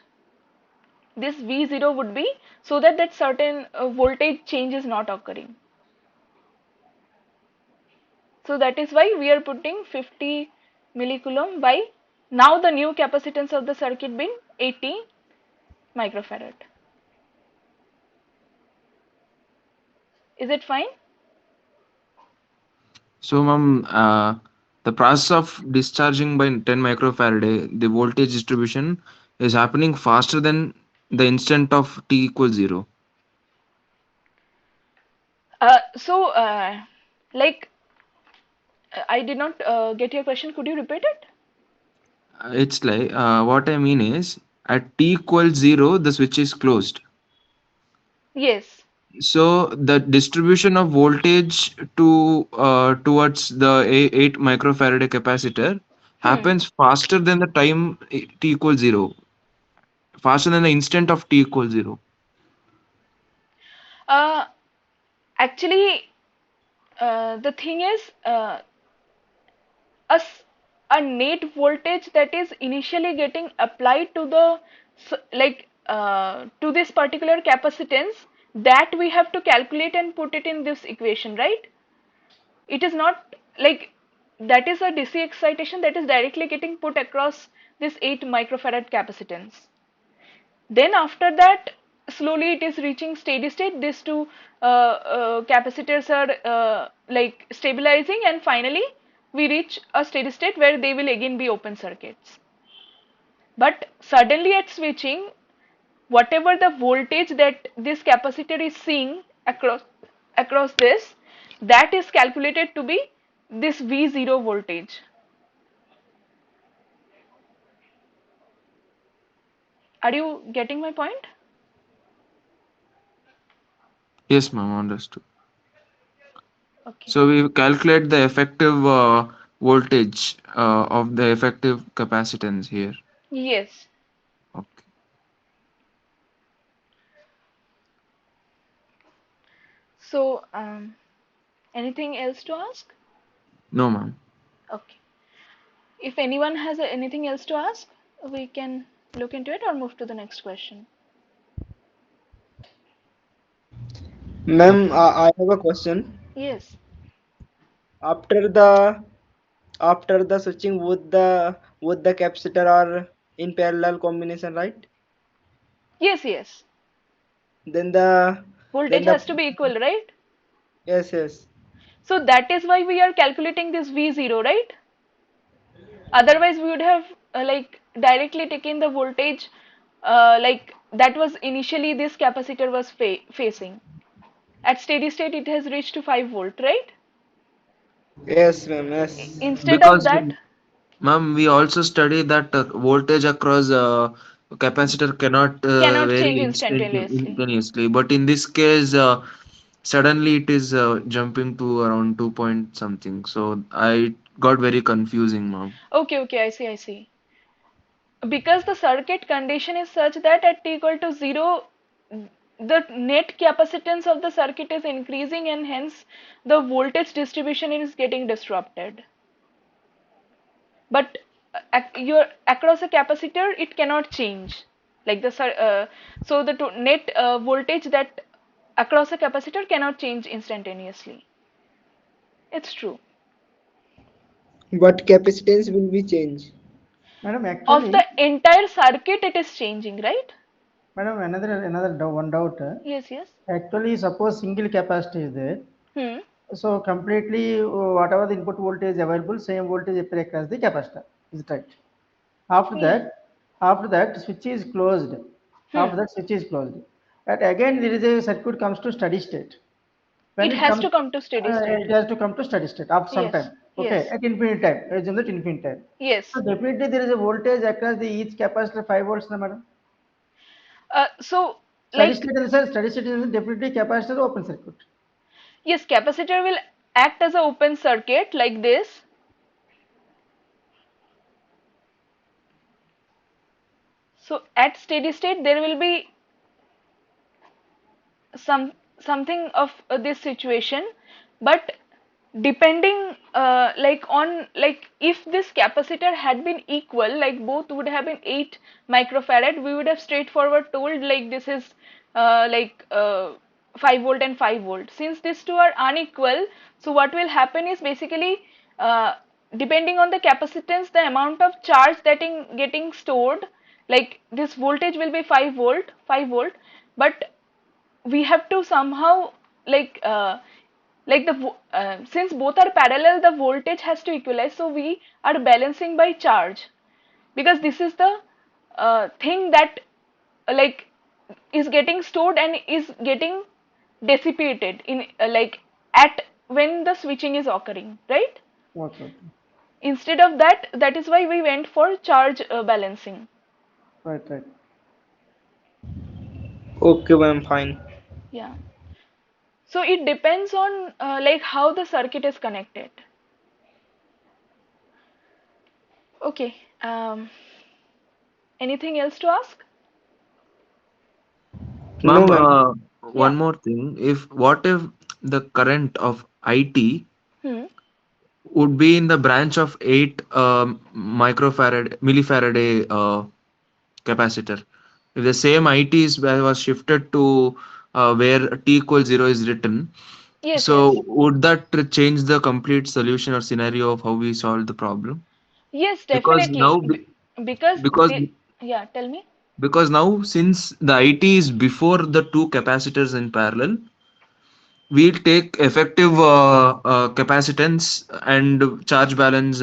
this V0 would be, so that that certain voltage change is not occurring. So that is why we are putting 50 millicoulomb by now the new capacitance of the circuit being 80 microfarad. Is it fine? So, ma'am, the process of discharging by 10 microfarad, the voltage distribution is happening faster than the instant of t equals 0. So, like, I did not get your question. Could you repeat it? It's like, what I mean is, at t equals 0, the switch is closed. Yes. So the distribution of voltage towards the 8 microfarad capacitor Hmm. happens faster than the time t equals 0, faster than the instant of t equals 0. Uh, Actually, the thing is, a net voltage that is initially getting applied to the to this particular capacitance, that we have to calculate and put it in this equation, right? It is not like that is a DC excitation that is directly getting put across this 8 microfarad capacitance. Then after that, slowly it is reaching steady state. These two capacitors are like stabilizing, and finally we reach a steady state where they will again be open circuits. But suddenly at switching, whatever the voltage that this capacitor is seeing across this, that is calculated to be this V0 voltage. Are you getting my point? Yes, ma'am, understood. Okay. So we calculate the effective voltage of the effective capacitance here. Yes. Okay. So, anything else to ask? No, ma'am. Okay. If anyone has anything else to ask, we can look into it or move to the next question. Ma'am, I have a question. Yes. After the after the switching both the capacitor are in parallel combination, right? Yes, yes. Then the then Voltage the has to be equal, right? yes, yes. So that is why we are calculating this V0, right? Otherwise, we would have like directly taken the voltage like that was initially this capacitor was facing. At steady state, it has reached to 5 volt, right? Yes, ma'am. Yes. Instead of Because, that, ma'am, we also study that voltage across capacitor cannot cannot vary change instantaneously. instantaneously. But in this case, suddenly it is jumping to around 2 point something. So I got very confusing, ma'am. Okay, okay, I see, I see. Because the circuit condition is such that at t equal to 0, the net capacitance of the circuit is increasing and hence the voltage distribution is getting disrupted. But your across a capacitor it cannot change, like so the net voltage that across a capacitor cannot change instantaneously. It's true. But capacitance will be changed. Madam, Of actually, the entire circuit it is changing, right? madam, one doubt. Yes, yes. Actually, suppose single capacitor is there. Hmm. So completely whatever the input voltage available, same voltage appear across the capacitor. Is it right? After Yeah. that, after that switch is closed. After Hmm. that switch is closed. And again there is a circuit comes to steady state. When It it has comes, to come to steady state. it has to come to steady state after some Yes, time. Okay, yes, at infinite time, assume that infinite time. yes. So definitely there is a voltage across the each capacitor 5 volts, na madam. So Steady like, state in the sense, steady state is definitely capacitor open circuit. yes, capacitor will act as an open circuit like this. So at steady state there will be some something of this situation, but depending like on, like if this capacitor had been equal, like both would have been 8 microfarad, we would have straightforward told like this is like 5 volt and 5 volt. Since these two are unequal, so what will happen is basically uh, depending on the capacitance, the amount of charge that in getting stored, like this voltage will be 5 volt, but we have to somehow like since both are parallel, the voltage has to equalize, so we are balancing by charge, because this is the thing that like is getting stored and is getting dissipated in like at when the switching is occurring, right? Okay, okay. Instead of that, that is why we went for charge balancing. Right, right. Okay, ma'am. Fine. Yeah, so it depends on like how the circuit is connected. Okay. Anything else to ask? No, Ma'am, ma'am. Yeah. one more thing. If what if the current of IT Hmm. would be in the branch of 8 millifarad capacitor? If the same IT was shifted to where t equals 0 is written, Yes, yes. so would that change the complete solution or scenario of how we solve the problem? Yes, Because definitely. now, Because because yeah, tell me. because now since the IT is before the two capacitors in parallel, we'll take effective capacitance and charge balance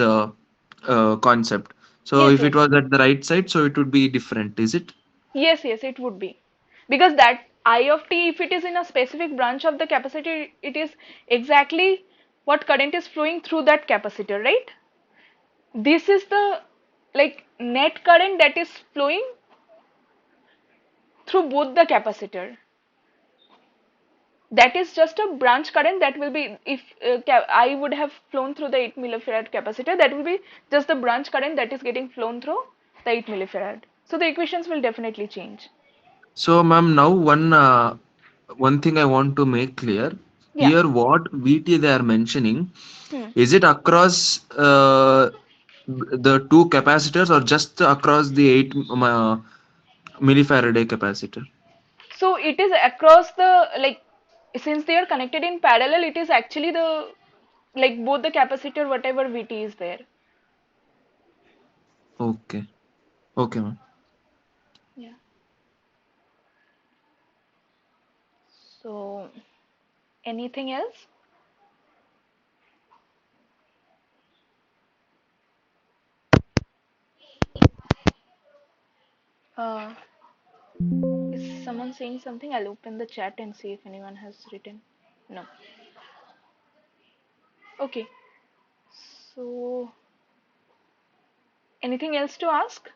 concept. So Yes, if it yes. was at the right side, so it would be different, is it? Yes, yes, it would be. Because that I of t, if it is in a specific branch of the capacitor, it is exactly what current is flowing through that capacitor, right? This is the like net current that is flowing through both the capacitor. That is just a branch current that will be, if I would have flown through the 8 millifarad capacitor, that will be just the branch current that is getting flown through the 8 millifarad. So the equations will definitely change. So, ma'am, now one thing I want to make clear Yeah. here: what VT they are mentioning, Hmm. is it across the two capacitors or just across the 8 millifarad capacitor? So it is across the like since they are connected in parallel, it is actually the, like, both the capacitor, whatever VT is there. Okay. Okay, ma'am. Yeah. So, anything else? Uh, is someone saying something? I'll open the chat and see if anyone has written. No. Okay. So, anything else to ask?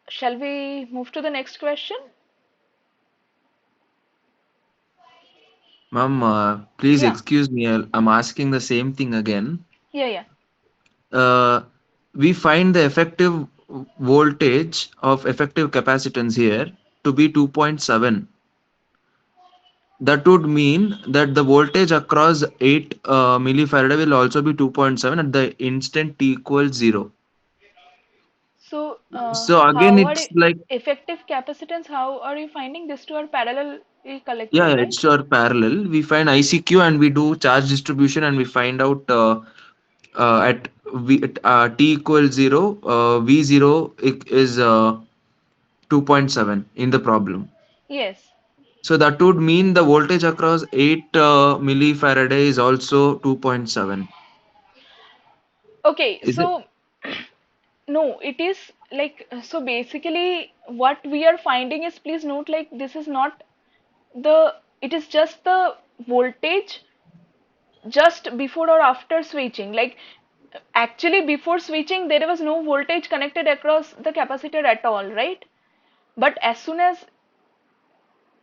Shall we move to the next question? Ma'am, please Yeah. excuse me. I'm asking the same thing again. Yeah, yeah. Uh, we find the effective voltage of effective capacitance here to be 2.7. That would mean that the voltage across 8 millifarad will also be 2.7 at the instant t equals 0. So, So again, how are it's like, effective capacitance? How are you finding these two are parallelly yeah, collected, yeah, right? it's our parallel. We find ICQ and we do charge distribution and we find out at t equals 0, V0 is 2.7 in the problem. Yes. So that would mean the voltage across 8 millifarad is also 2.7. Okay, Is it? so no, it is like, so basically what we are finding is, please note, like, this is not the, it is just the voltage just before or after switching. Like, actually before switching there was no voltage connected across the capacitor at all, right? But as soon as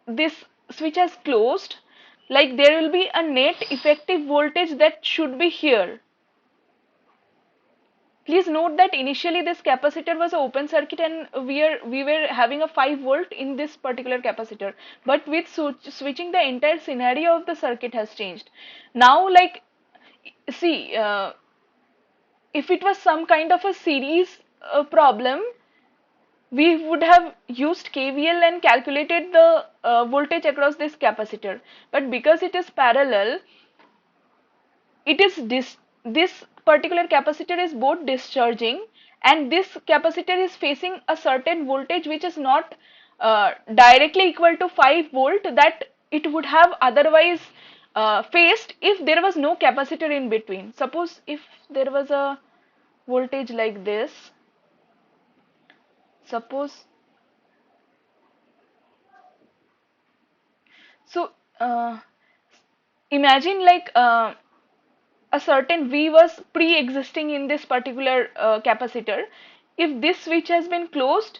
this switch has closed, like, there will be a net effective voltage that should be here. Please note that initially this capacitor was an open circuit and we were having a 5 volt in this particular capacitor, but with switching, the entire scenario of the circuit has changed. Now, like, see, if it was some kind of a series problem, we would have used KVL and calculated the voltage across this capacitor. But because it is parallel, it is this particular capacitor is both discharging, and this capacitor is facing a certain voltage which is not directly equal to 5 volt that it would have otherwise faced if there was no capacitor in between. Suppose if there was a voltage like this, suppose, so imagine, like, a certain V was pre-existing in this particular capacitor. If this switch has been closed,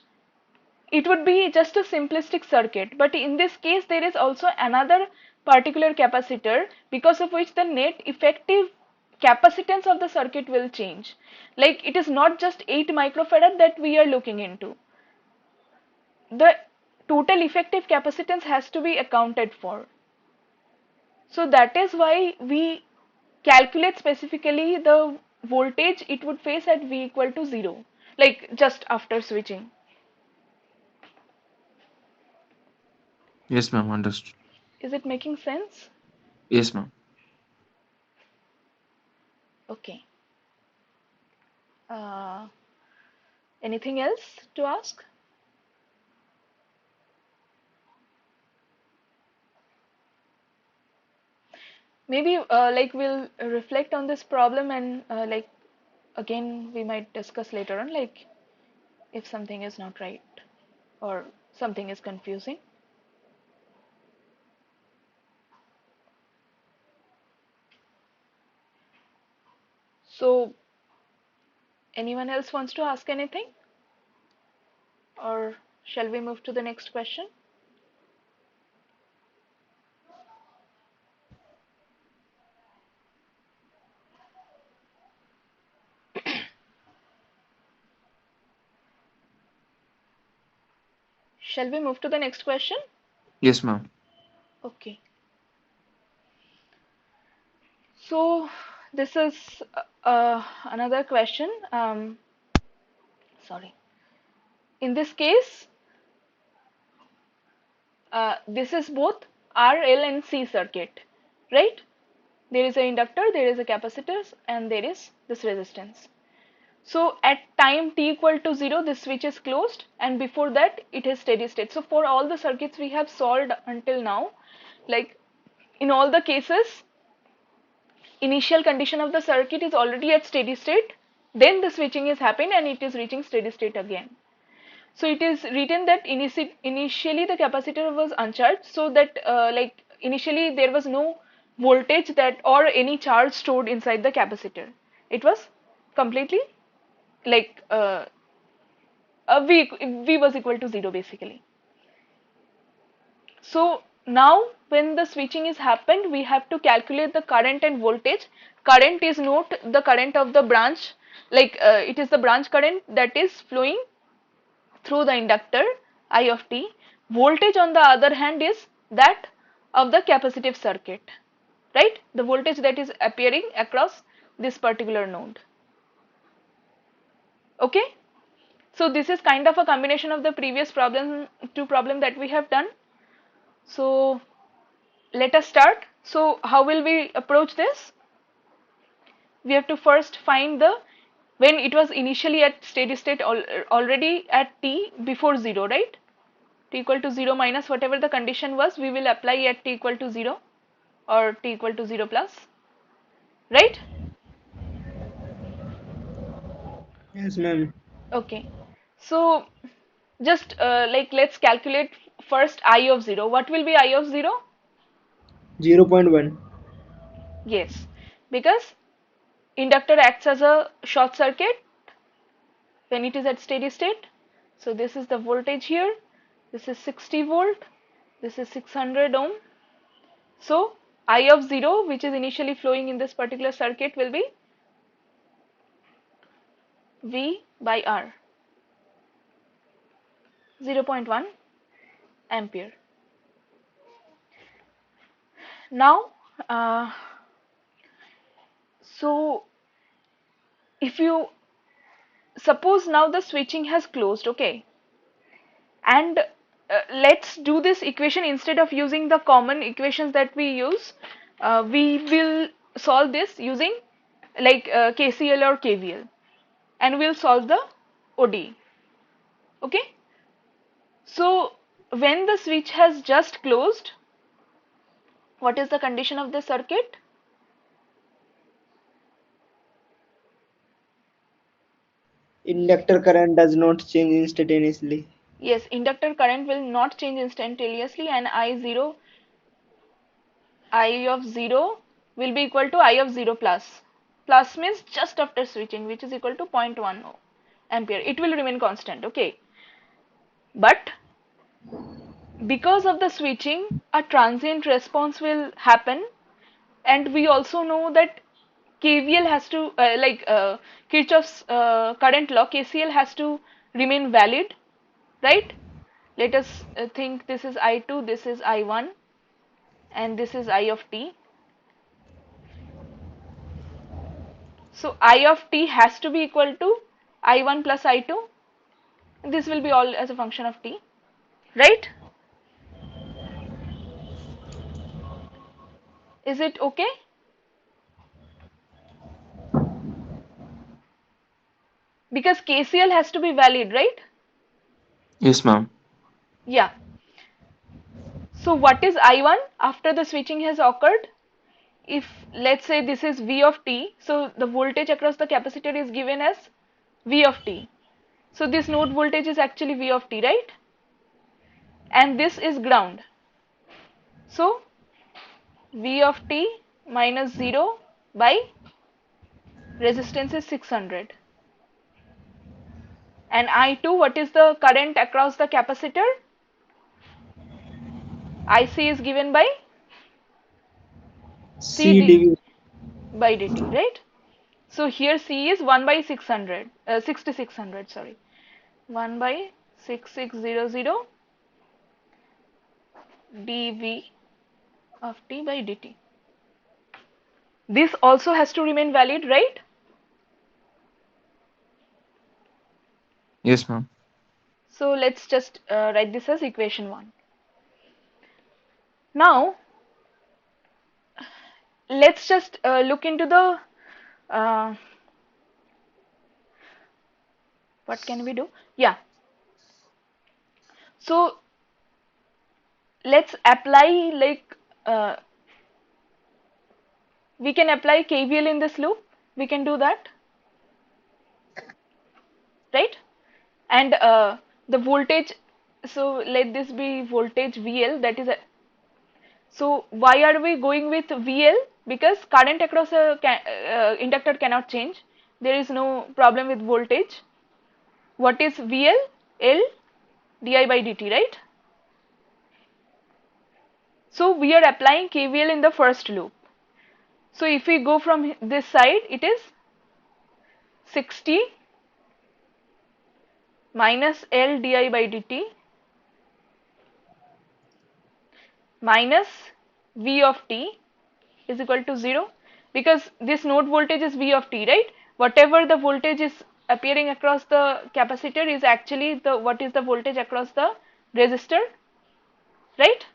it would be just a simplistic circuit. But in this case, there is also another particular capacitor because of which the net effective capacitance of the circuit will change. Like, it is not just 8 microfarad that we are looking into. The total effective capacitance has to be accounted for. So that is why we calculate specifically the voltage it would face at V equal to 0, like just after switching. Yes, ma'am. Understood. Is it making sense? Yes, ma'am. Okay. Uh, Anything else to ask? Maybe like, we'll reflect on this problem and like, again we might discuss later on, like, if something is not right or something is confusing. So, anyone else wants to ask anything, or shall we move to the next question? Shall we move to the next question? Yes, ma'am. Okay. So this is another question. sorry. In this case, this is both R, L and C circuit, right? There is an inductor, there is a capacitor, and there is this resistance. So at time t equal to 0, this switch is closed, and before that it is steady state. So for all the circuits we have solved until now, like in all the cases, initial condition of the circuit is already at steady state, then the switching is happened and it is reaching steady state again. So it is written that initially the capacitor was uncharged, so that like initially there was no voltage that or any charge stored inside the capacitor. It was completely like v was equal to 0 basically. So now when the switching is happened, we have to calculate the current and voltage. Current is not the current of the branch, like it is the branch current that is flowing through the inductor I of t. Voltage on the other hand is that of the capacitive circuit, right? The voltage that is appearing across this particular node. Okay, so this is kind of a combination of the previous two problem that we have done. So let us start. So how will we approach this? We have to first find the when it was initially at steady state already at t before 0, right? T equal to 0 minus whatever the condition was, we will apply at t equal to 0 or t equal to 0 plus, right? Yes, ma'am. Okay, so just like let's calculate first I of 0. What will be I of 0? 0.1. Yes, because inductor acts as a short circuit when it is at steady state. So this is the voltage here, this is 60 volt, this is 600 ohm. So I of 0, which is initially flowing in this particular circuit, will be V by R, 0.1 ampere. Now so if you suppose now the switching has closed, okay, and let's do this equation instead of using the common equations that we use. We will solve this using like KCL or KVL, and we'll solve the ODE. Okay, so when the switch has just closed, what is the condition of the circuit? Inductor current does not change instantaneously. Yes, inductor current will not change instantaneously, and I of 0 will be equal to I of 0 plus. Plus means just after switching, which is equal to 0.10 ampere. It will remain constant, okay. But because of the switching, a transient response will happen, and we also know that KVL has to, Kirchhoff's current law, KCL has to remain valid, right? Let us think this is I2, this is I1, and this is I of t. So I of t has to be equal to I1 plus I2. This will be all as a function of t, right? Is it okay? Because KCL has to be valid, right? Yes, ma'am. Yeah. So what is I1 after the switching has occurred? If let's say this is V of t, so the voltage across the capacitor is given as V of t. So this node voltage is actually V of t, right? And this is ground. So V of t minus 0 by resistance is 600. And I2, what is the current across the capacitor? IC is given by C CD dv. by dt, right? So here C is 1 by 600, 6600, sorry. 1 by 6600 dV of t by dt. This also has to remain valid, right? Yes, ma'am. So let's just write this as equation 1. Now let's just look into the uh, what can we do? Yeah. So let's apply like we can apply KVL in this loop. We can do that, right? And the voltage. So let this be voltage VL. That is a. So why are we going with VL? Because current across a inductor cannot change. There is no problem with voltage. What is VL? L di by dt, right? So we are applying KVL in the first loop. So if we go from this side, it is 60 minus L di by dt minus V of t is equal to 0, because this node voltage is V of t, right? Whatever the voltage is appearing across the capacitor is actually the what is the voltage across the resistor, right?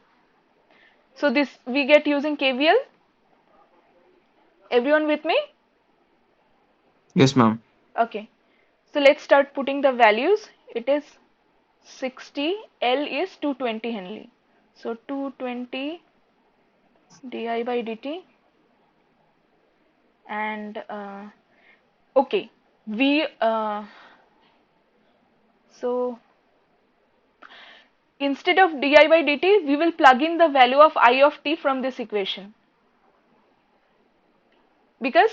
So this we get using KVL. Everyone with me? Yes, ma'am. Okay. So let's start putting the values. It is 60, L is 220 Henry. So 220 di by dt and okay, we so instead of di by dt we will plug in the value of I of t from this equation, because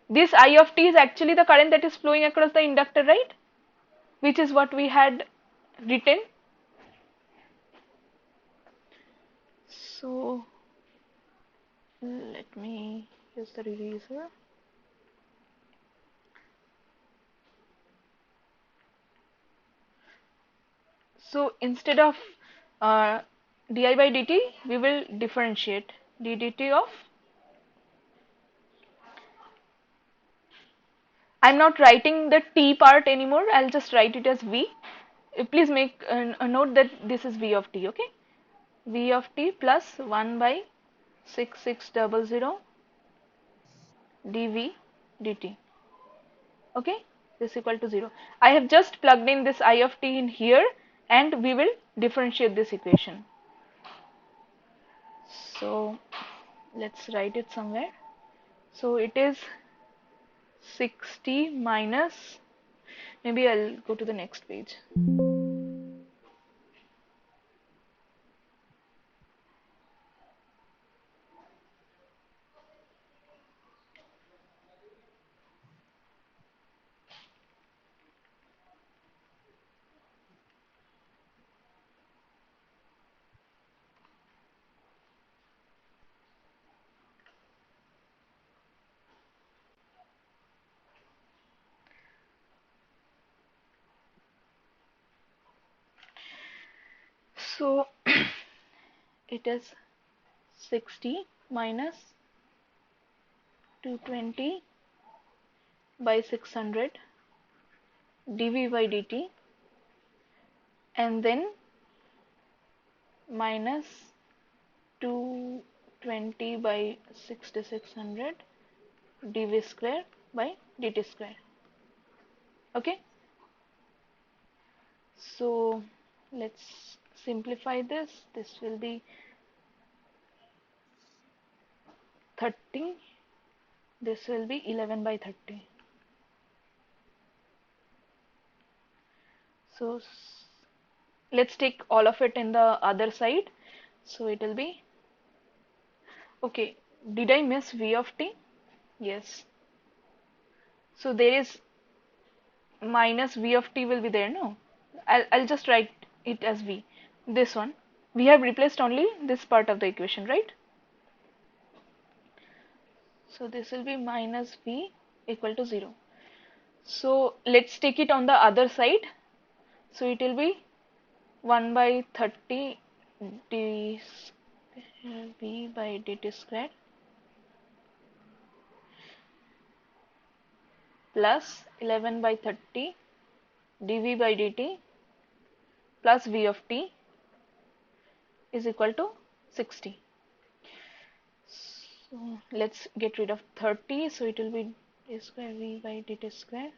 this I of t is actually the current that is flowing across the inductor, right? Which is what we had written. So let me use the eraser. So instead of di by dt, we will differentiate ddt of. I'm not writing the t part anymore. I'll just write it as v. Please make a note that this is v of t. Okay, v of t plus 1 by 6600 dv dt. Okay, this is equal to 0. I have just plugged in this I of t in here, and we will differentiate this equation. So let's write it somewhere. So it is 60 minus, maybe I'll go to the next page. So it is 60 minus 220 by 600 dv by dt, and then minus 220 by 6600 dv square by dt square. Okay, so let's simplify this. This will be 30, this will be 11 by 30. So let's take all of it in the other side. So it will be, okay, did I miss v of t? Yes. So there is minus v of t will be there, no? I'll just write it as v. This one. We have replaced only this part of the equation, right? So this will be minus v equal to 0. So let's take it on the other side. So it will be 1 by 30 d v by dt square plus 11 by 30 dv by dt plus v of t is equal to 60. So let's get rid of 30. So it will be d square v by dt square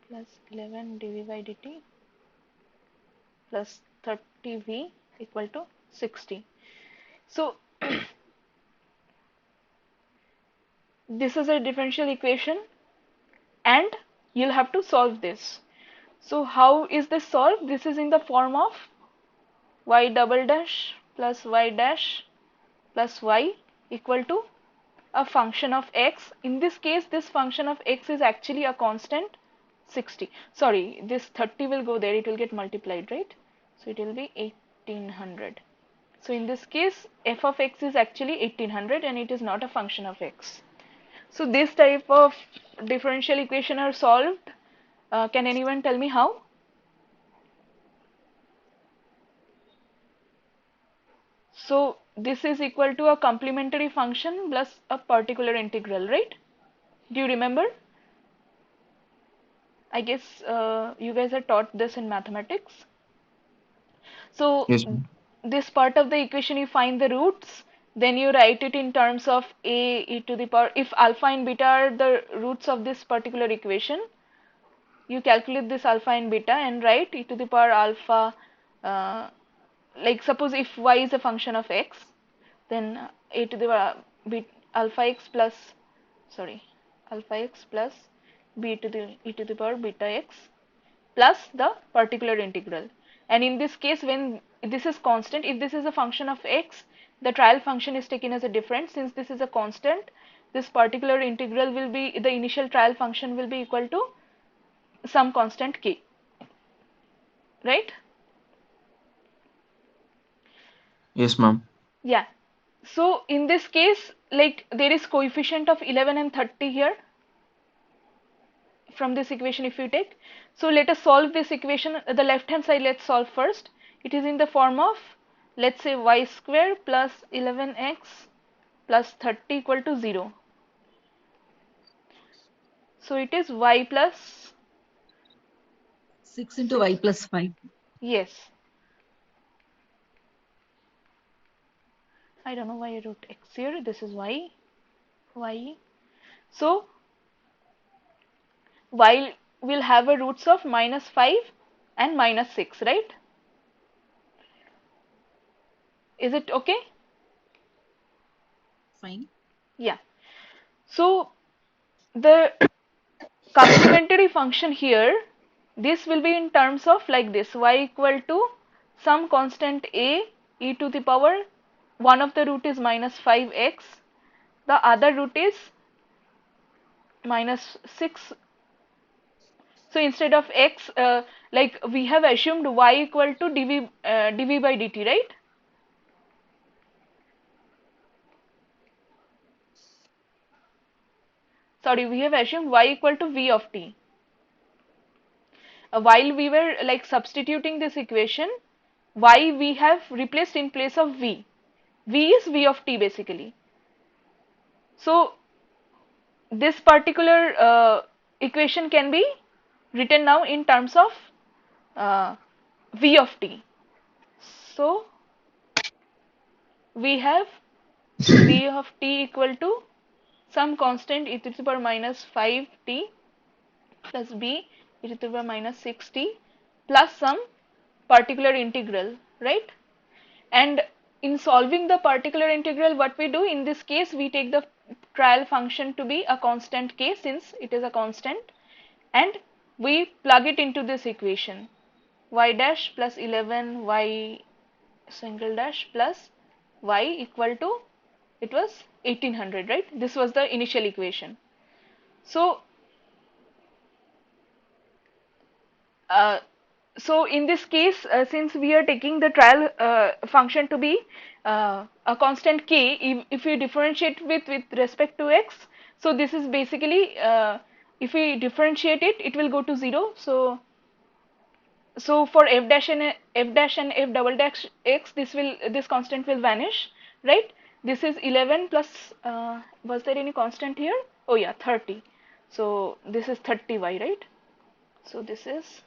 plus 11 dv by dt plus 30v equal to 60. So this is a differential equation and you'll have to solve this. So how is this solved? This is in the form of y double dash plus y dash plus y equal to a function of x. In this case, this function of x is actually a constant 60. Sorry, this 30 will go there, it will get multiplied, right? So it will be 1800. So in this case, f of x is actually 1800 and it is not a function of x. So this type of differential equation are solved. Can anyone tell me how? So this is equal to a complementary function plus a particular integral, right? Do you remember? I guess you guys are taught this in mathematics. So Yes. this part of the equation, you find the roots, then you write it in terms of a e to the power. If alpha and beta are the roots of this particular equation, you calculate this alpha and beta and write e to the power alpha. Like suppose if y is a function of x, then a to the power alpha x plus, sorry, alpha x plus b to the e to the power beta x plus the particular integral. And in this case, when this is constant, if this is a function of x, the trial function is taken as a difference. Since this is a constant, this particular integral will be, the initial trial function will be equal to some constant k, right? Yes, ma'am. Yeah. So in this case, like there is coefficient of 11 and 30 here from this equation if you take. So let us solve this equation. The left hand side, let's solve first. It is in the form of, let's say, y square plus 11x plus 30 equal to 0. So it is y plus 6 into 6. y plus 5. Yes. I don't know why I wrote x here. This is y. So y will have a roots of minus 5 and minus 6, right? Is it okay? Fine. Yeah. So the complementary function here, this will be in terms of like this, y equal to some constant a e to the power, one of the root is minus 5x, the other root is minus 6. So instead of x, like we have assumed y equal to dv by dt, right? Sorry, we have assumed y equal to v of t. While we were like substituting this equation, y we have replaced in place of v. V is v of t basically. So this particular equation can be written now in terms of v of t. So we have v of t equal to some constant e to the power minus 5t plus b e to the power minus 6t plus some particular integral, right? And in solving the particular integral, what we do in this case, we take the trial function to be a constant k, since it is a constant, and we plug it into this equation, y dash plus 11 y single dash plus y equal to, it was 1800, right? This was the initial equation. So uh, so in this case, since we are taking the trial function to be a constant k, if we differentiate with respect to x, so this is basically, if we differentiate it, it will go to 0. So for f double dash x, this constant will vanish, right? This is 11 plus, was there any constant here? Oh yeah, 30. So this is 30y, right? So this is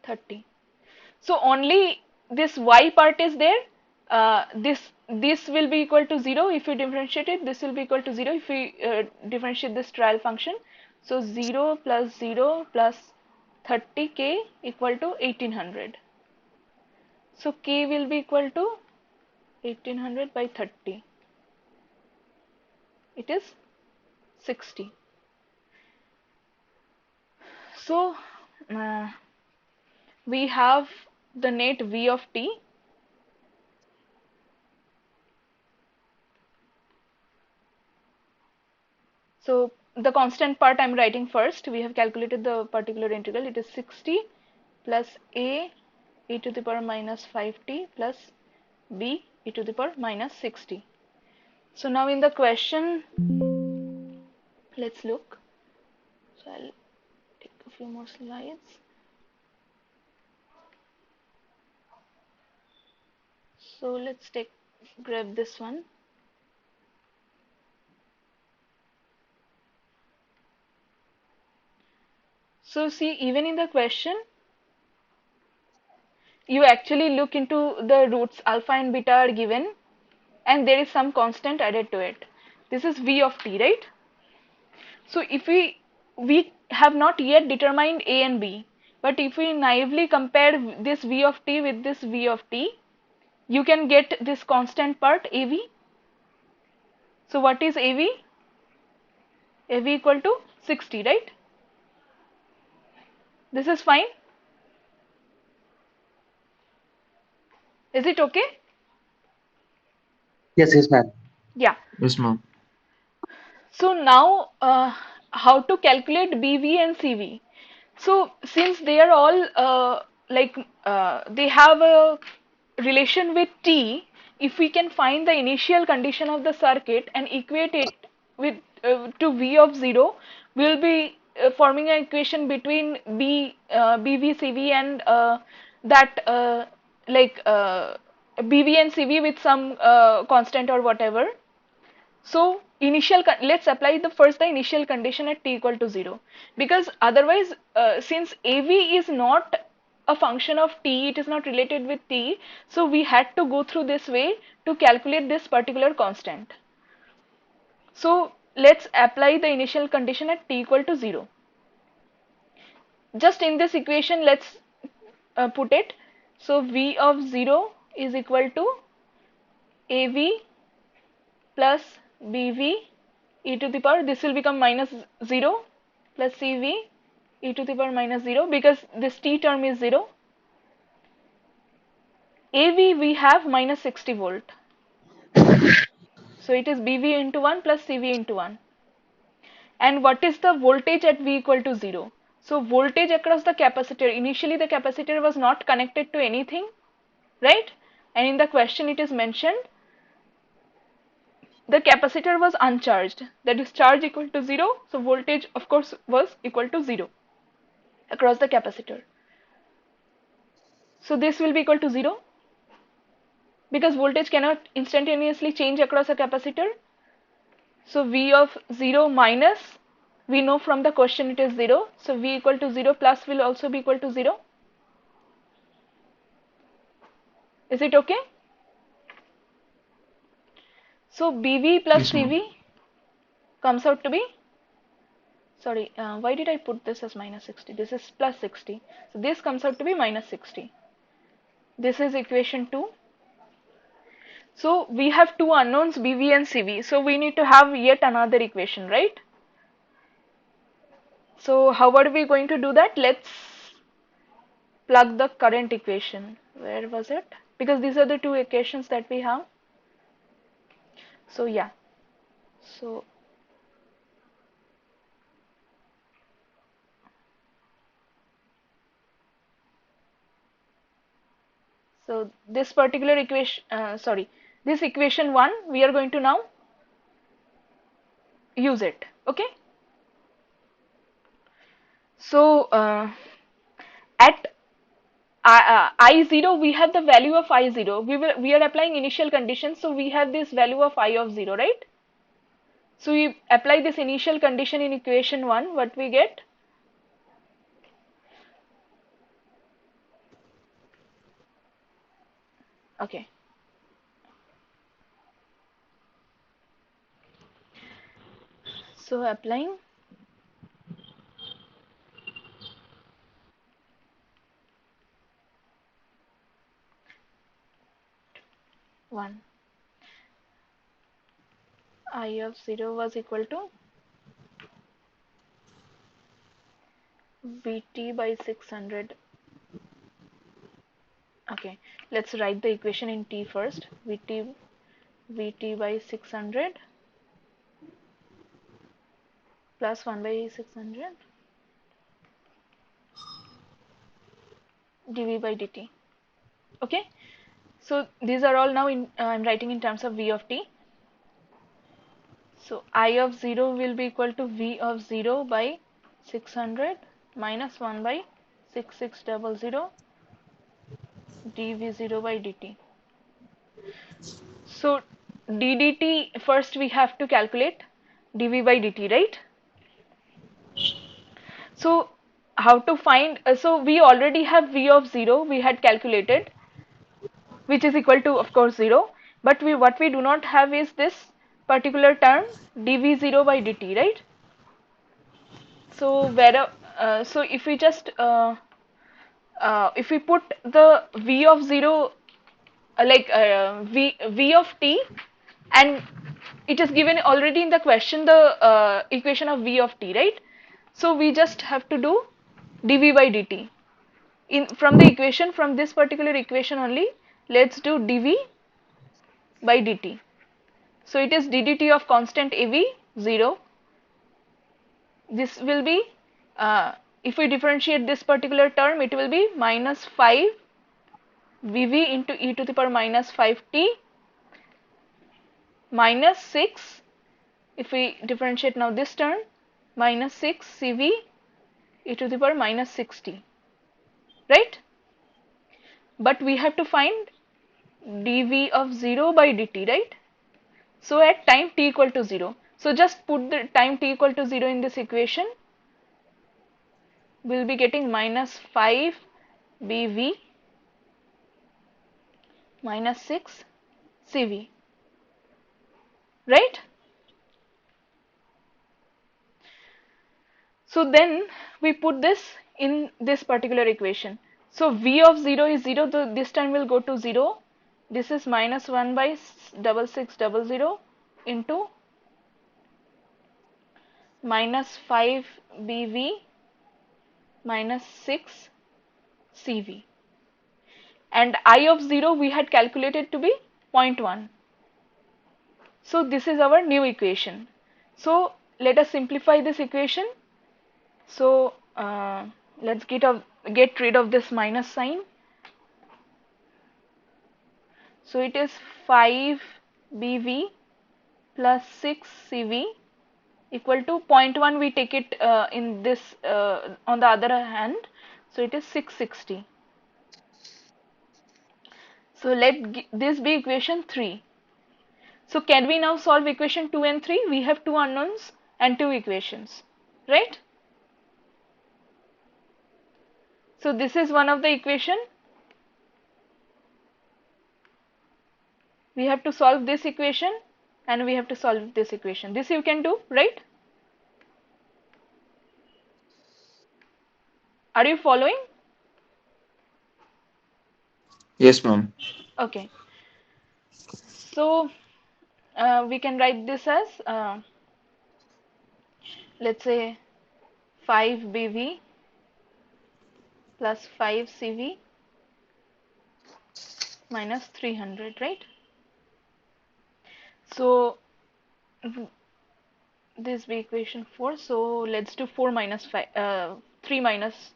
30. So only this y part is there. This will be equal to 0 if we differentiate it. This will be equal to 0 if we differentiate this trial function. So 0 plus 0 plus 30k equal to 1800. So k will be equal to 1800 by 30. It is 60. So we have the net v of t. So the constant part I'm writing first. We have calculated the particular integral. It is 60 plus a e to the power minus 5t plus b e to the power minus 60. So now in the question, let's look. So I'll take a few more slides. So let's grab this one. So see, even in the question, you actually look into the roots alpha and beta are given, and there is some constant added to it. This is v of t, right? So if we have not yet determined a and b, but if we naively compare this v of t with this v of t, you can get this constant part av. So what is av? Av equal to 60, right? This is fine. Is it okay? Yes, ma'am. Yeah. Yes, ma'am. So now how to calculate BV and CV? So since they are all they have a relation with T, if we can find the initial condition of the circuit and equate it with to V of 0, we will be forming an equation between BV, CV and that BV and CV with some constant or whatever. So let's apply the initial condition at t equal to 0, because otherwise since AV is not a function of t, it is not related with t, so we had to go through this way to calculate this particular constant. So let's apply the initial condition at t equal to 0. Just in this equation, let's put it. So V of 0 is equal to AV plus BV e to the power, this will become minus 0 plus CV e to the power minus 0, because this t term is 0. AV we have minus 60 volt. So it is BV into 1 plus CV into 1. And what is the voltage at V equal to 0? So voltage across the capacitor, initially the capacitor was not connected to anything, right? And in the question it is mentioned the capacitor was uncharged, that is charge equal to 0, so voltage of course was equal to 0 across the capacitor. So this will be equal to 0 because voltage cannot instantaneously change across a capacitor. So V of 0 minus, we know from the question it is 0, so V equal to 0 plus will also be equal to 0. Is it okay? So BV plus Yes, ma'am. CV comes out to be, sorry, why did I put this as minus 60? This is plus 60. So this comes out to be minus 60. This is equation 2. So we have two unknowns BV and CV. So we need to have yet another equation, right? So how are we going to do that? Let's plug the current equation. Where was it? Because these are the two equations that we have. So yeah. So this particular equation, this equation 1, we are going to now use it. Okay. So at I0 we have the value of I0. We are applying initial conditions, so we have this value of I of 0, right? So we apply this initial condition in equation 1, what we get? Okay. So applying. One. I of 0 was equal to Vt by 600. Okay, let's write the equation in T first. Vt by 600 plus 1 by 600 dV by dt. Okay, so these are all now I'm writing in terms of V of t. So I of 0 will be equal to V of 0 by 600 minus 1 by 6600 dV0 by dt. So ddt first we have to calculate dV by dt, right? So how to find, so we already have V of 0 we had calculated, which is equal to of course 0, but what we do not have is this particular term dv0 by dt, right? So so if we just if we put the v of 0 v of t, and it is given already in the question, the equation of v of t, right? So we just have to do dv by dt from the equation, from this particular equation only. Let's do dv by dt. So it is ddt of constant av 0. This will be, if we differentiate this particular term, it will be minus 5 vv into e to the power minus 5t minus 6, if we differentiate now this term, minus 6 cv e to the power minus 6t, right? But we have to find dv of 0 by dt, right? So at time t equal to 0, so just put the time t equal to 0 in this equation, we'll be getting minus 5 bv minus 6 cv, right? So then we put this in this particular equation. So v of 0 is 0, so this time will go to 0. This is minus 1 by 6600 into minus 5 bv minus 6 cv, and I of 0 we had calculated to be 0.1. So this is our new equation. So let us simplify this equation. So let's get rid of this minus sign. So it is 5 bv plus 6 cv equal to 0.1. We take it in this on the other hand, so it is 660. So let this be equation 3. So can we now solve equation 2 and 3? We have two unknowns and two equations, right? So this is one of the equation. We have to solve this equation and we have to solve this equation. This you can do, right? Are you following? Yes, ma'am. Okay. So we can write this as let's say 5 bv plus 5 cv minus 300, right? So this be equation 4. So let's do 4 minus 5, 3 minus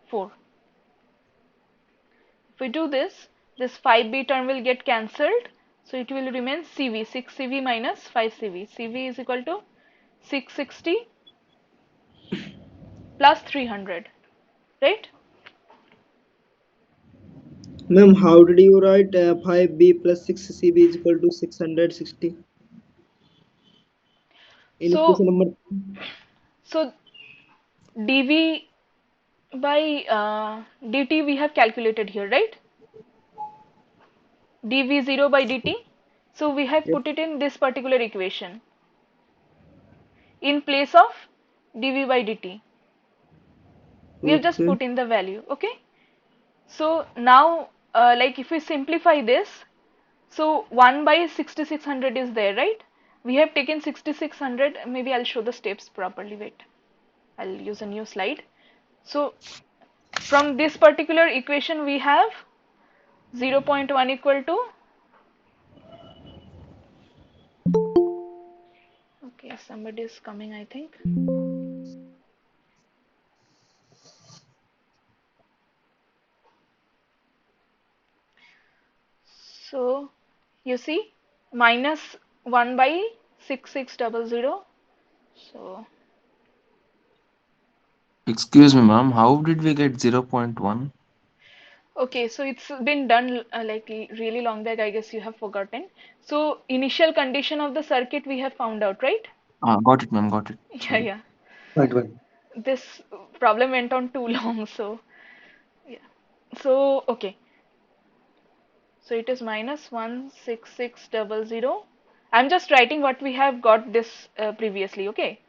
4. If we do this, this 5b term will get cancelled. So it will remain cv, 6cv minus 5cv. cv is equal to 660 plus 300, right? Ma'am, how did you write 5b plus 6cb is equal to 660 in So equation number? so dv by dt we have calculated here, right? dv0 by dt. So we have put it in this particular equation in place of dv by dt. We have just Okay. put in the value. Okay. So now, like if we simplify this, so 1 by 6600 is there, right? We have taken 6600. Maybe I'll show the steps properly. Wait, I'll use a new slide. So from this particular equation, we have 0.1 equal to, okay, somebody is coming, I think. So you see, minus 1 by 6600. So Excuse me, ma'am. How did we get 0.1? okay, so it's been done like really long back. I guess you have forgotten. So initial condition of the circuit we have found out, right? Got it, ma'am. Got it. Yeah, Sorry. yeah. Right, right. This problem went on too long, so yeah. So okay, so it is minus 16600. I'm just writing what we have got this previously. Okay,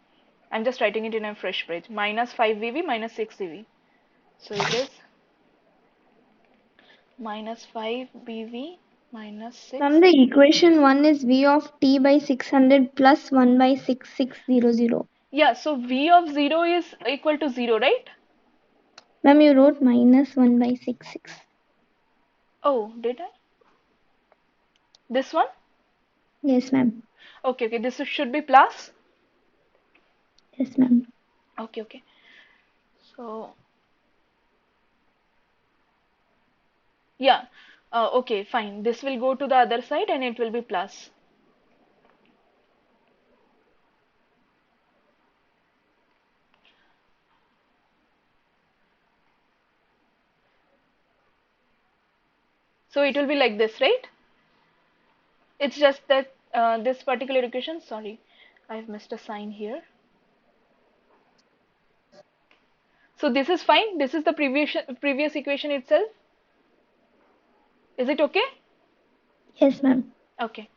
I'm just writing it in a fresh page. Minus 5 VV minus 6 CV. So it is minus 5 BV minus 6. Ma'am, the equation 1 is V of t by 600 plus 1 by 6600. Yeah, so V of 0 is equal to 0, right? Ma'am, you wrote minus 1 by 66. Oh, did I? This one? Yes, ma'am. Okay, okay, this should be plus. Yes, ma'am. Okay, okay. So, yeah. Okay, fine. This will go to the other side and it will be plus. So it will be like this, right? It's just that this particular equation, sorry, I've missed a sign here. So this is fine. This is the previous equation itself. Is it okay? Yes, ma'am. Okay.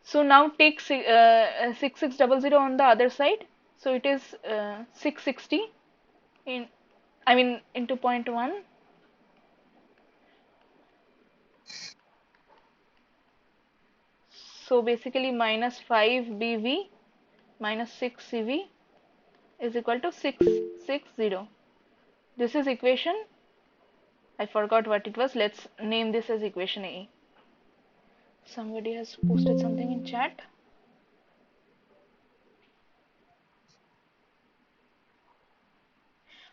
So now take 6600 on the other side. So it is 660 in, I mean into point 1. So basically minus 5 BV minus 6 CV is equal to 660. This is equation. I forgot what it was. Let's name this as equation A. Somebody has posted something in chat.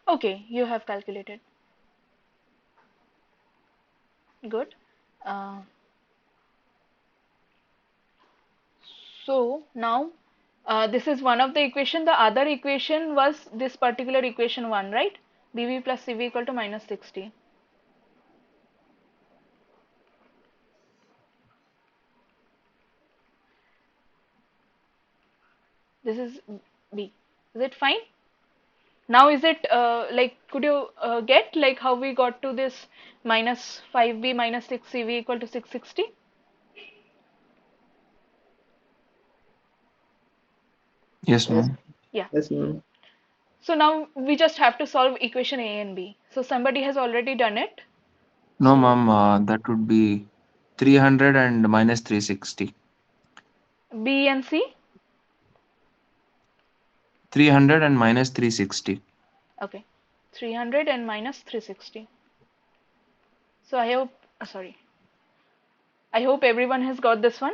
Okay, you have calculated. Good. Uh, so now this is one of the equation. The other equation was this particular equation 1, right? BV plus CV equal to minus 60. This is B. Is it fine? Now is it like, could you get like how we got to this minus 5B minus 6CV equal to 660? Yes, Yes, ma'am. Yeah. yes, ma'am. So now we just have to solve equation A and B. So somebody has already done it. No, So ma'am. That would be 300 and minus 360. B and C. 300 and minus 360. Okay. 300 and minus 360. So I hope, sorry. I hope everyone has got this one.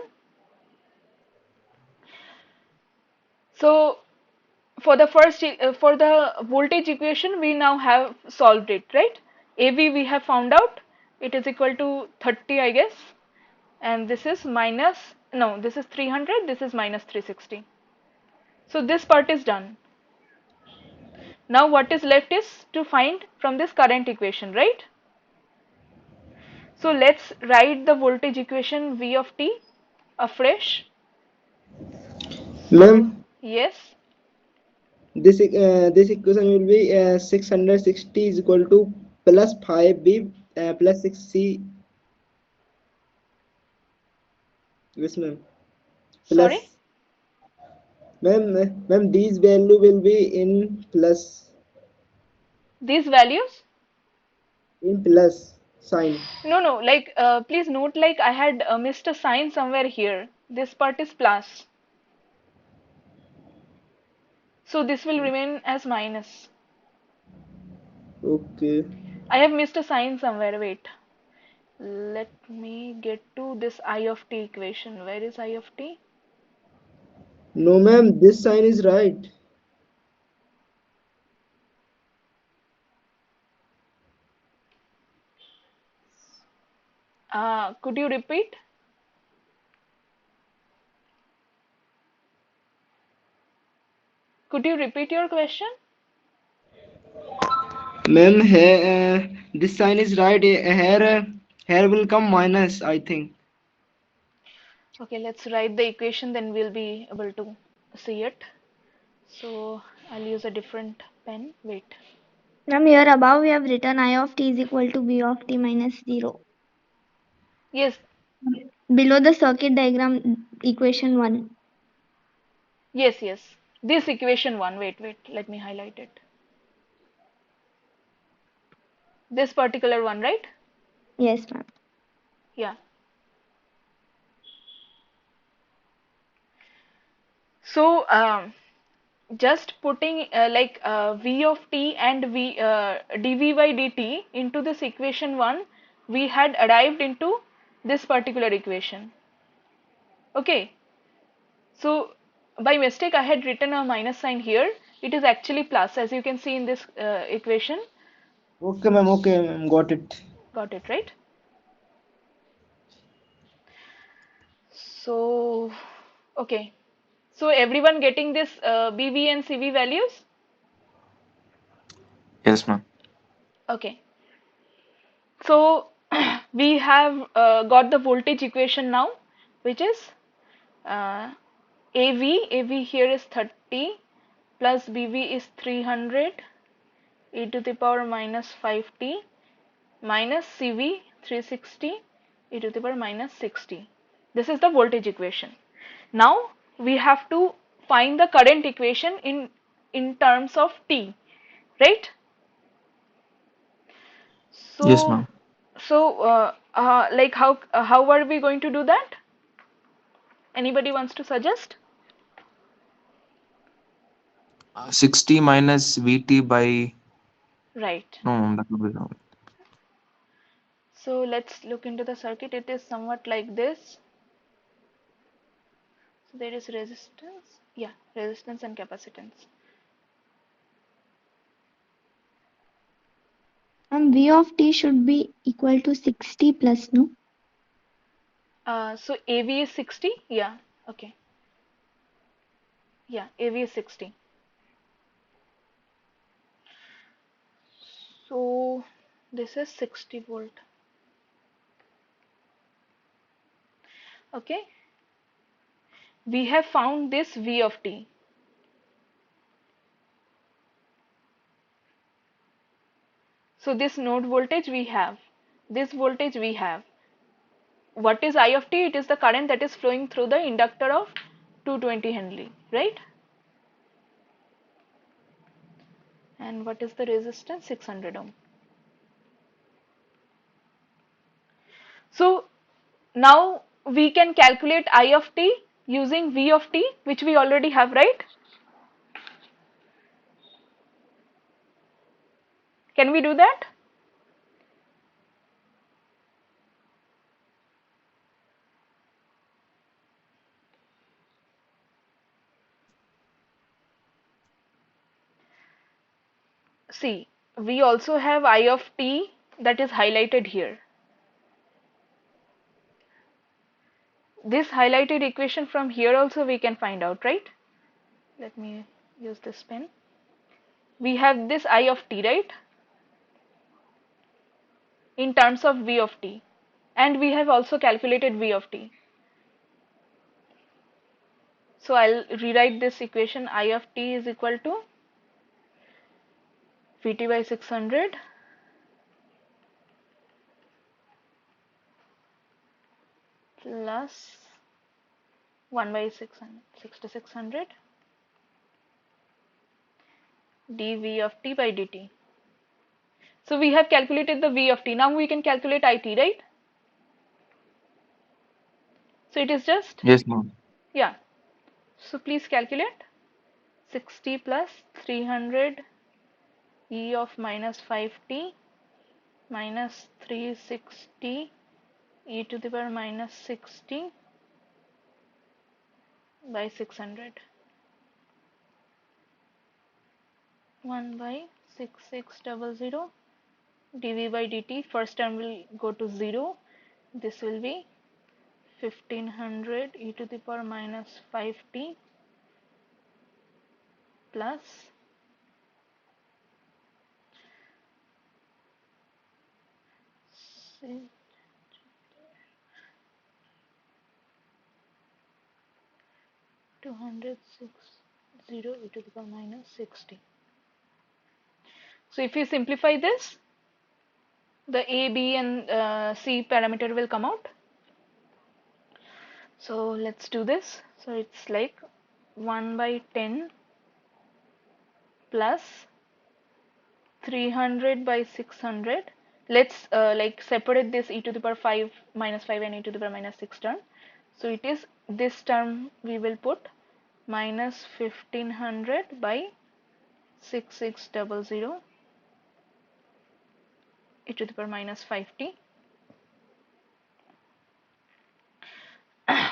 So for the for the voltage equation, we now have solved it, right? AV we have found out. It is equal to 30, I guess. And this is minus, no, this is 300. This is minus 360. So this part is done. Now what is left is to find from this current equation, right? So let's write the voltage equation V of t afresh. So Ma'am, yes, this equation will be 660 is equal to plus 5b plus 6c Yes, ma'am. Sorry, Plus, ma'am, these value will be in plus, these values? in plus sign. No, no, like please note like I had missed a sign somewhere here. This part is plus. So this will remain as minus. Okay. I have missed a sign somewhere. Wait. Let me get to this I of t equation. Where is I of t? No, ma'am, this sign is right. Could you repeat? Could you repeat your question? Ma'am, here, this sign is right. Here, here will come minus, I think. Okay, let's write the equation, then we'll be able to see it. So I'll use a different pen. Wait. From here above, we have written I of t is equal to b of t minus 0. Yes, Below the circuit diagram, equation 1. yes, yes. This equation one. Wait, wait. Let me highlight it. This particular one, right? Yes, ma'am. Yeah. So just putting v of t and dv by dt into this equation 1, we had arrived into this particular equation. Okay, so by mistake I had written a minus sign here. It is actually plus, as you can see in this equation. Okay, ma'am, got it. Got it, right? So okay, so everyone getting this bv and cv values? Yes, ma'am. Okay, so we have got the voltage equation now, which is uh, AV here is 30 plus BV is 300 e to the power minus 5t minus CV 360 e to the power minus 60. This is the voltage equation. Now we have to find the current equation in terms of t, right? Yes, So ma'am. like how are we going to do that? Anybody wants to suggest? 60 minus VT by. Right. No, ma'am, that would be wrong. So let's look into the circuit. It is somewhat like this. So there is resistance. Yeah, resistance and capacitance. And v of t should be equal to 60 plus, no? So AV is 60. Yeah. Okay. Yeah, AV is 60. So this is 60 volt. Okay. We have found this V of t. So this node voltage we have. This voltage we have. What is I of t? It is the current that is flowing through the inductor of 220 Henry, right? And what is the resistance? 600 ohm. So now we can calculate I of t using V of t, which we already have, right? Can we do that? See, we also have I of t that is highlighted here. This highlighted equation from here also we can find out, right? Let me use this pen. We have this I of t, right? In terms of V of t. And we have also calculated V of t. So I'll rewrite this equation. I of t is equal to Vt by 600 plus 1 by 600, 6600 dv of t by dt. So we have calculated the v of t. Now we can calculate it, right? So it is just, Yes, ma'am. yeah. So please calculate 60 plus 300 e of minus 5t minus 360 e to the power minus 60 by 600. 1 by 6600 dv by dt. First term will go to 0. This will be 1500 e to the power minus 5t plus 260 e to the power minus 60. So if you simplify this, the a, b and c parameter will come out. So let's do this. So it's like 1 by 10 plus 300 by 600. Let's like separate this e to the power 5 minus 5 and e to the power minus 6 term. So it is this term we will put minus 1500 by 6600 e to the power minus 5t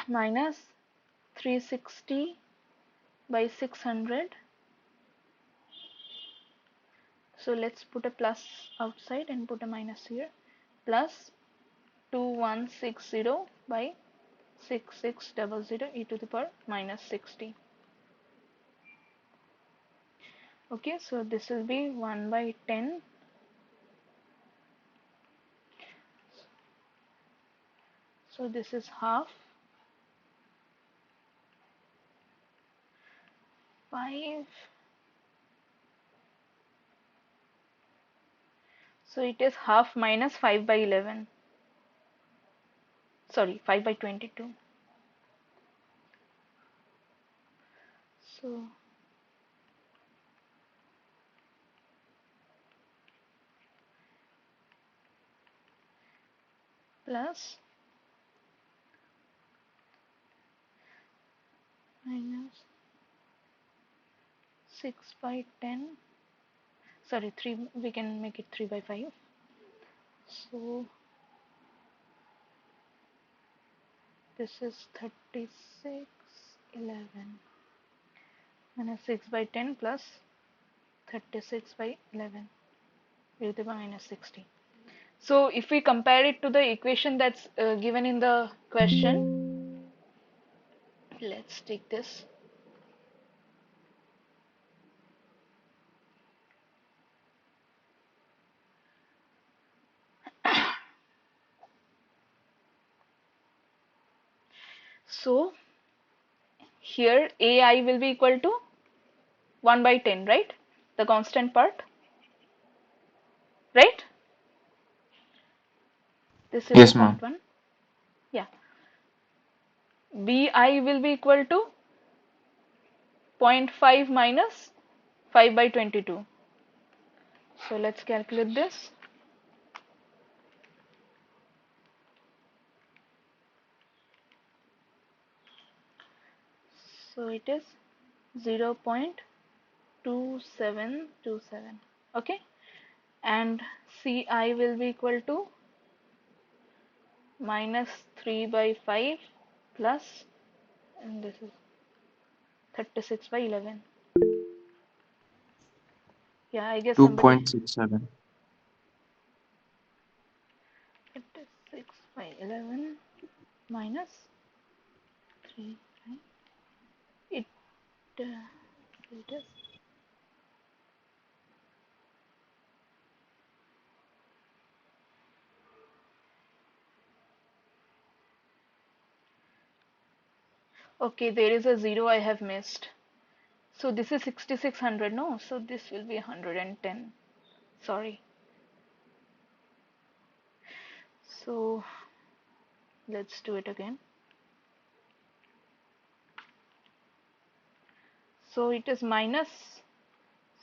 minus 360 by 600. So let's put a plus outside and put a minus here, plus 2160 by 6600 e to the power minus 60. Okay, so this will be 1 by 10. So this is half 5. So it is half minus 5 by 11. Sorry, 5 by 22. So plus minus 6 by 10. Sorry, 3, we can make it 3 by 5. So this is 36, 11 minus 6 by 10 plus 36 by 11 e to the power minus 60. So if we compare it to the equation that's given in the question, let's take this. So here ai will be equal to 1 by 10, right? The constant part, right? This is the Yes, part ma'am. 1. Yeah. bi will be equal to 0.5 minus 5 by 22. So let's calculate this. So it is 0.2727. Okay, and ci will be equal to minus 3 by 5 plus, and this is 36 by 11. Yeah, I guess somebody, 2.67. 36 by 11 minus 3, right? It, it is, okay, there is a 0 I have missed. So this is 6600, no? So this will be 110. Sorry. So let's do it again. So it is minus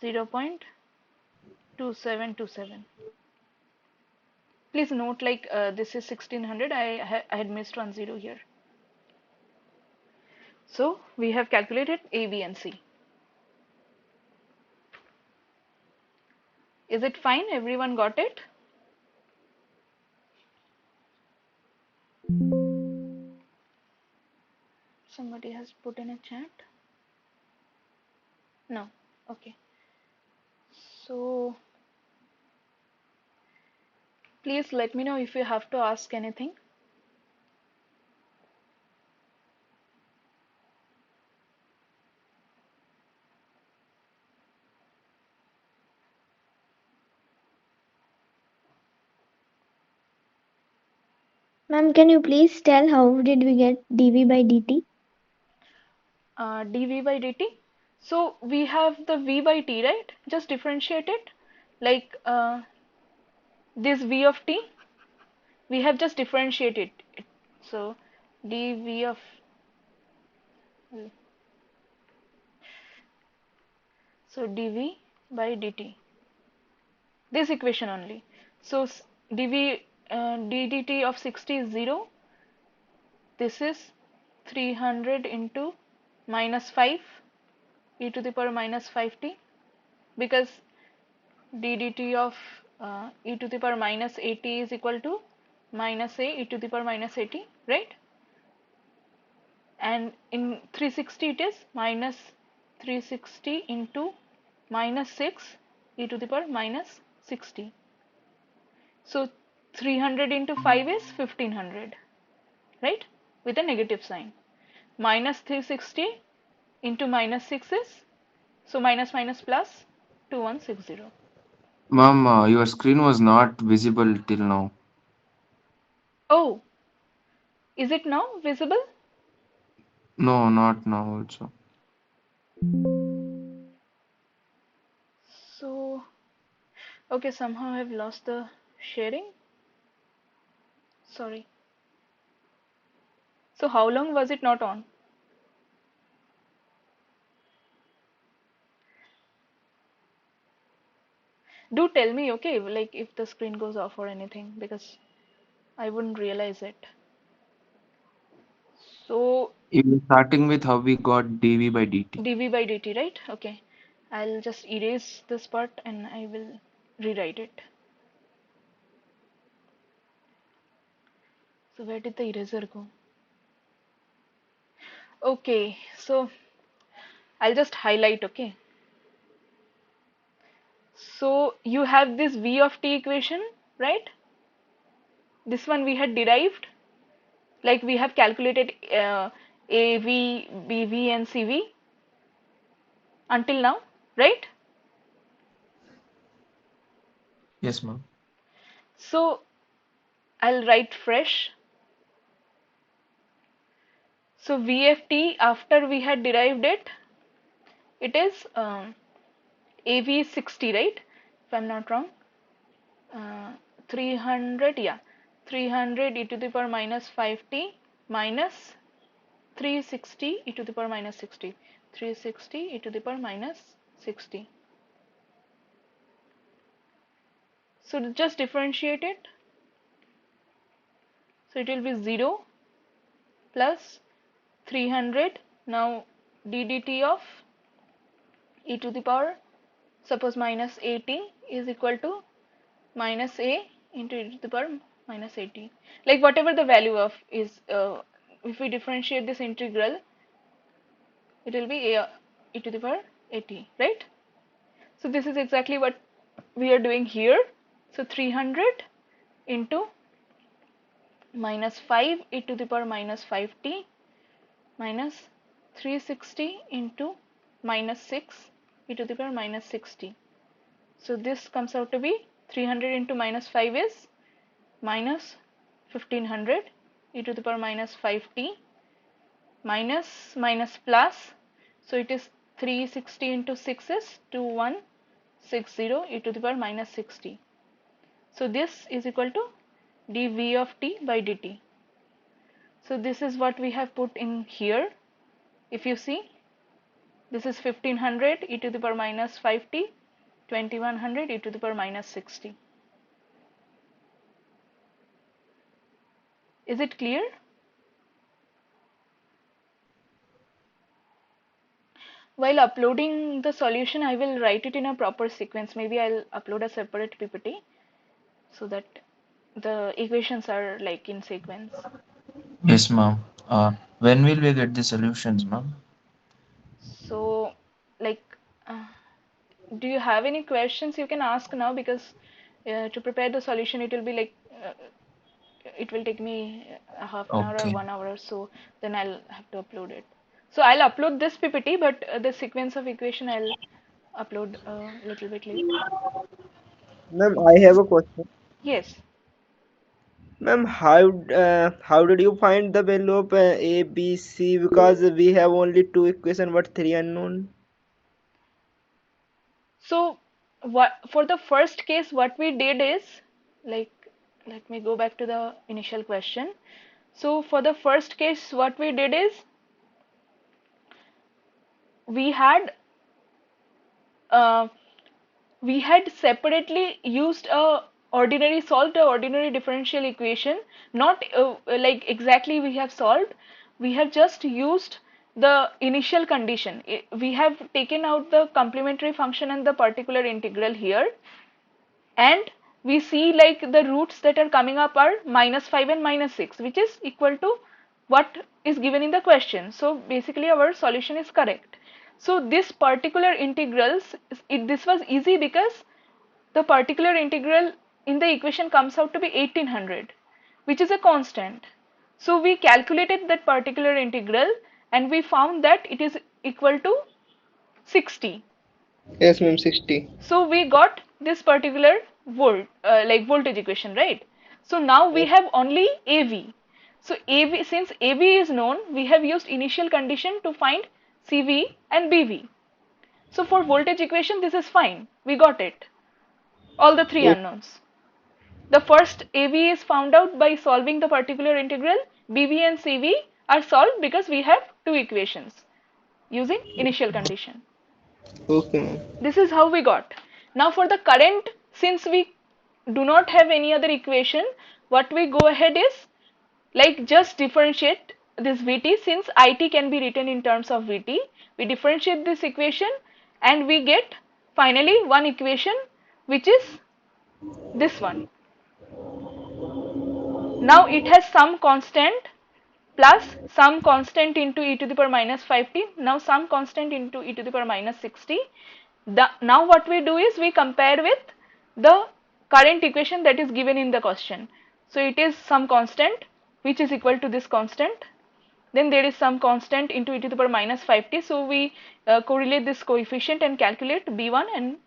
0.2727. Please note, like this is 1600. I had missed 10 here. So we have calculated A, B, and C. Is it fine? Everyone got it? Somebody has put in a chat. No. Okay. So please let me know if you have to ask anything. Ma'am, can you please tell how did we get dv by dt? Dv by dt. So we have the v by t, right? Just differentiate it. Like this v of t, we have just differentiated it. So dv of dv by dt. This equation only. So dv ddt of 60 is 0. This is 300 into minus 5 e to the power minus 5t, because ddt of e to the power minus 80 is equal to minus a e to the power minus 80, right? And in 360 it is minus 360 into minus 6 e to the power minus 60. So 300 into 5 is 1500, right? With a negative sign. Minus 360 into minus 6 is, so minus minus plus 2160. Ma'am, your screen was not visible till now. Oh, is it now visible? No, not now also. So, okay, somehow I've lost the sharing. Sorry. So how long was it not on? Do tell me, okay, like if the screen goes off or anything, because I wouldn't realize it. So You were starting with how we got dv by dt. dv by dt, right? Okay. I'll just erase this part and I will rewrite it. So where did the eraser go? Okay, so I'll just highlight, okay. So you have this v of t equation, right? This one we had derived, like we have calculated AV, BV and CV until now, right? Yes, ma'am. So I'll write fresh. So VFT, after we had derived it, it is AV 60, right? If I'm not wrong. 300, yeah. 300 e to the power minus 5t minus 360 e to the power minus 60. 360 e to the power minus 60. So just differentiate it. So it will be 0 plus 300. Now ddt of e to the power, suppose minus 80, is equal to minus a into e to the power minus 80. Like whatever the value of is, if we differentiate this integral, it will be a e to the power 80, right? So this is exactly what we are doing here. So 300 into minus 5 e to the power minus 5t minus 360 into minus 6 e to the power minus 60. So this comes out to be 300 into minus 5 is minus 1500 e to the power minus 5t minus minus plus. So it is 360 into 6 is 2160 e to the power minus 60. So this is equal to dv of t by dt. So this is what we have put in here. If you see, This is 1500 e to the power minus 5t, 2100 e to the power minus 60. Is it clear? While uploading the solution, I will write it in a proper sequence. Maybe I'll upload a separate PPT so that the equations are like in sequence. Yes, ma'am. When will we get the solutions, ma'am? So, like, uh, do you have any questions you can ask now? Because to prepare the solution, it will be like it will take me a half an hour or Okay. 1 hour or so. Then I'll have to upload it. So I'll upload this PPT, but the sequence of equation I'll upload a little bit late. Ma'am, I have a question. Yes. Ma'am, how did you find the value of A, B, C? Because we have only two equation but three unknown. So what for the first case, what we did is like, let me go back to the initial question. So for the first case, what we did is we had uh, we had separately used a solved a ordinary differential equation, not like exactly we have solved. We have just used the initial condition. We have taken out the complementary function and the particular integral here, and we see like the roots that are coming up are -5 and -6, which is equal to what is given in the question. So basically our solution is correct. So this particular integrals, this was easy because the particular integral in the equation comes out to be 1800, which is a constant. So we calculated that particular integral and we found that it is equal to 60. Yes, ma'am, 60. So we got this particular like voltage equation, right? So now we have only AV. So AV, since AV is known, we have used initial condition to find CV and BV. So for voltage equation, this is fine. We got it. All the three Oh, unknowns. The first AV is found out by solving the particular integral. BV and CV are solved because we have two equations using initial condition. okay, ma'am. This is how we got. Now for the current, since we do not have any other equation, what we go ahead is like just differentiate this Vt, since It can be written in terms of Vt. We differentiate this equation and we get finally one equation, which is this one. Now it has some constant plus some constant into e to the power minus 5t, now some constant into e to the power minus 60. Now what we do is we compare with the current equation that is given in the question. So it is some constant which is equal to this constant. Then there is some constant into e to the power minus 5t. So we correlate this coefficient and calculate B1 and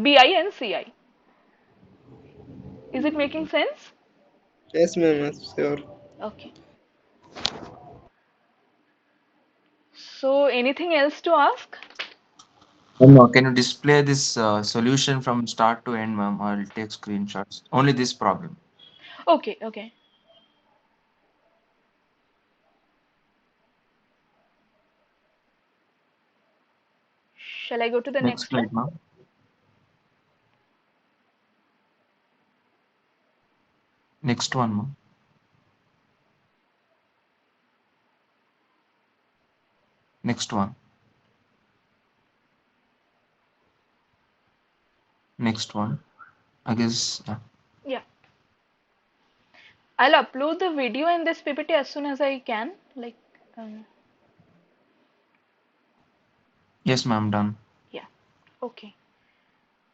Bi and Ci. Is it making sense? Yes, ma'am, yes, sure. Okay. So anything else to ask? Can you display this solution from start to end, ma'am? I'll take screenshots. Only this problem. Okay, okay. Shall I go to the Next next one? slide, ma'am. Next one, ma'am. Next one. Next one. I guess. Yeah. I'll upload the video in this PPT as soon as I can. Like, Yes, ma'am. Done. yeah. Okay.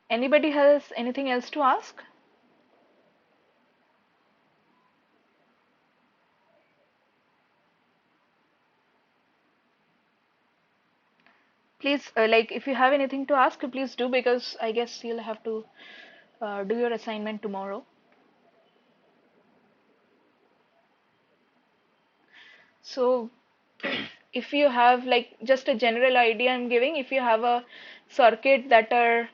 Anybody has anything else to ask? Please, like, if you have anything to ask, please do, because I guess you'll have to do your assignment tomorrow. So, if you have like just a general idea I'm giving, if you have a circuit that are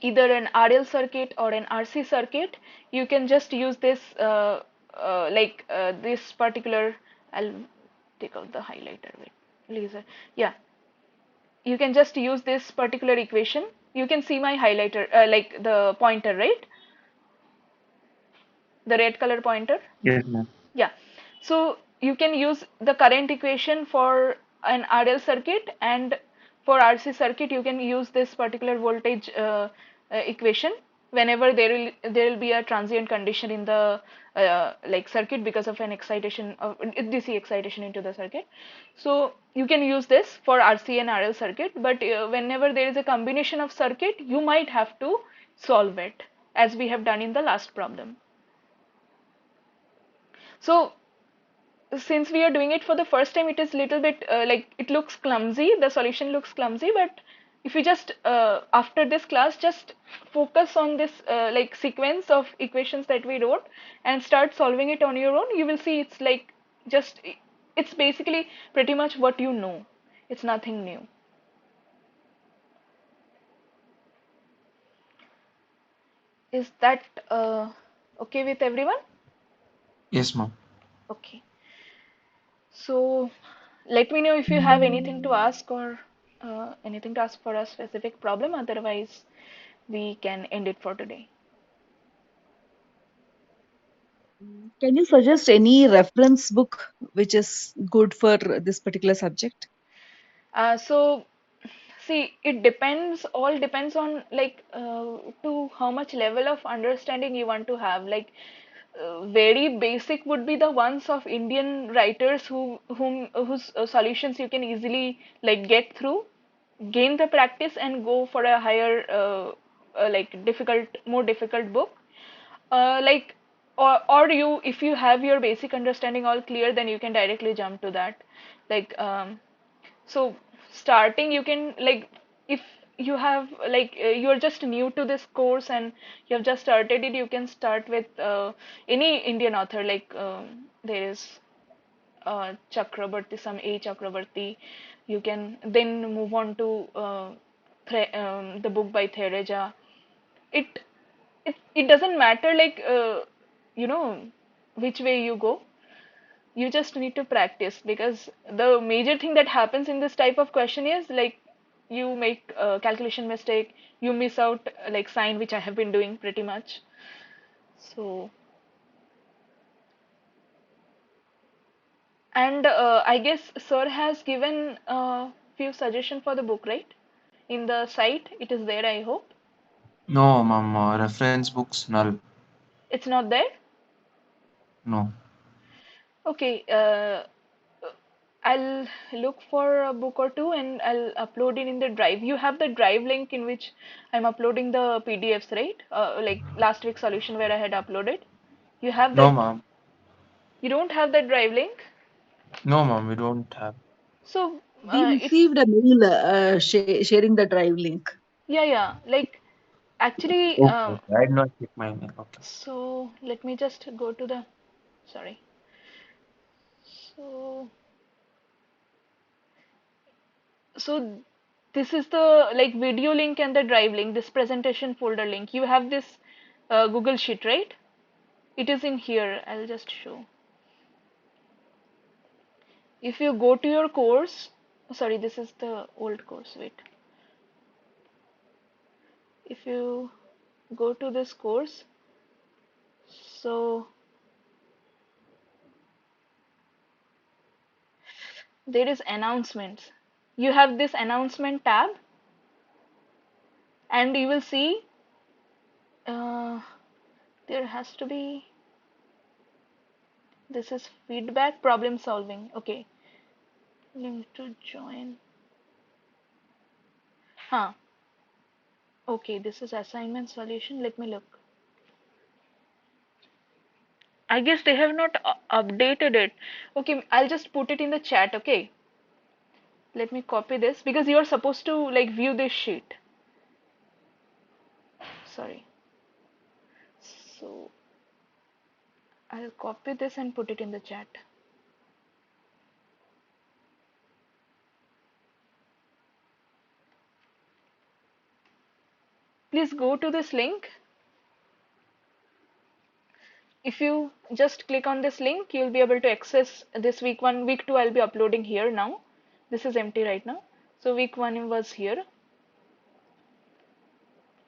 either an RL circuit or an RC circuit, you can just use this this particular, I'll take out the highlighter with laser. Yeah, you can just use this particular equation. You can see my highlighter, like the pointer, right? The red color pointer. Yes, ma'am. Yeah. So you can use the current equation for an RL circuit, and for RC circuit you can use this particular voltage equation whenever there will be a transient condition in the like circuit because of an excitation of DC excitation into the circuit. So you can use this for RC and RL circuit, but whenever there is a combination of circuit, you might have to solve it as we have done in the last problem. So since we are doing it for the first time, it is little bit like it looks clumsy, the solution looks clumsy, but if you just after this class just focus on this like sequence of equations that we wrote and start solving it on your own, you will see it's like just it's basically pretty much what you know. It's nothing new. Is that okay with everyone? Yes, ma'am. Okay. So let me know if you have anything to ask or anything to ask for a specific problem. Otherwise, we can end it for today. Can you suggest any reference book which is good for this particular subject? So see, it depends, all depends on like to how much level of understanding you want to have. Like very basic would be the ones of Indian writers whose solutions you can easily like get through, gain the practice and go for a higher like more difficult book. Like or you, if you have your basic understanding all clear, then you can directly jump to that. Like so starting you can like, if you have like you're just new to this course and you have just started it, you can start with any Indian author, like there is Chakrabarti, some A Chakrabarti. You can then move on to the book by Thereja. It it doesn't matter like you know which way you go. You just need to practice, because the major thing that happens in this type of question is like you make a calculation mistake, you miss out like sign, which I have been doing pretty much. So and I guess sir has given a few suggestions for the book, right? In the site, it is there, I hope. No, ma'am. Reference books null. It's not there? No. Okay, I'll look for a book or two and I'll upload it in the drive. You have the drive link in which I'm uploading the PDFs, right? Like last week's solution where I had uploaded. You have No, that? ma'am. You don't have that drive link? No, ma'am. We don't have. So We it's received a mail sharing the drive link. yeah, yeah. Like actually, Okay. Okay. I did not check my mail. Okay. so let me just go to the, sorry. So so this is the like video link and the drive link, this presentation folder link. You have this Google Sheet, right? It is in here. I'll just show. If you go to your course, sorry, this is the old course. Wait. If you go to this course, so there is announcements. You have this announcement tab, and you will see uh, there has to be, this is feedback problem solving. Okay, link to join. Huh. Okay, this is assignment solution. Let me look. I guess they have not updated it. Okay, I'll just put it in the chat. Okay, let me copy this because you are supposed to like view this sheet. Sorry. So I'll copy this and put it in the chat. Please go to this link. If you just click on this link, you'll be able to access this week 1, week 2. I'll be uploading here now. This is empty right now. So week 1 was here.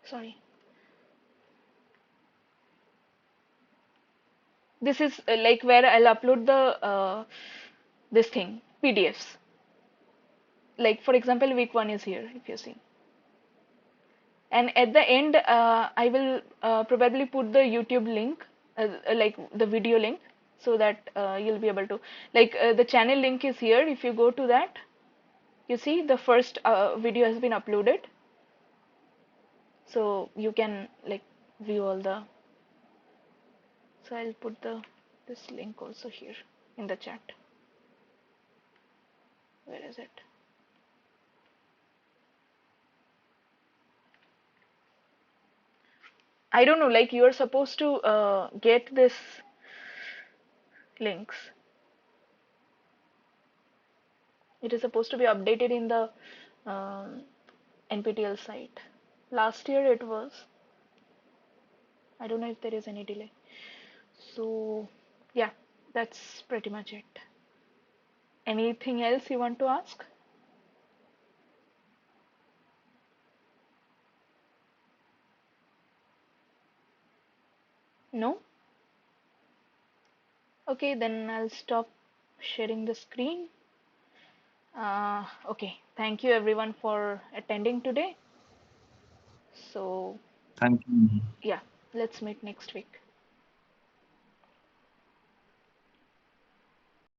Sorry. This is like where I'll upload the this thing PDFs. Like for example, week 1 is here if you see. And at the end, I will probably put the YouTube link, like the video link, so that you'll be able to, like the channel link is here. If you go to that, you see the first video has been uploaded, so you can like view all the. So I'll put this link also here in the chat. Where is it? I don't know, like you are supposed to get this links. It is supposed to be updated in the um, NPTEL site. Last year it was. I don't know if there is any delay. So yeah, that's pretty much it. Anything else you want to ask? No? Okay, then I'll stop sharing the screen. Okay, thank you everyone for attending today. So Thank you. yeah, let's meet next week.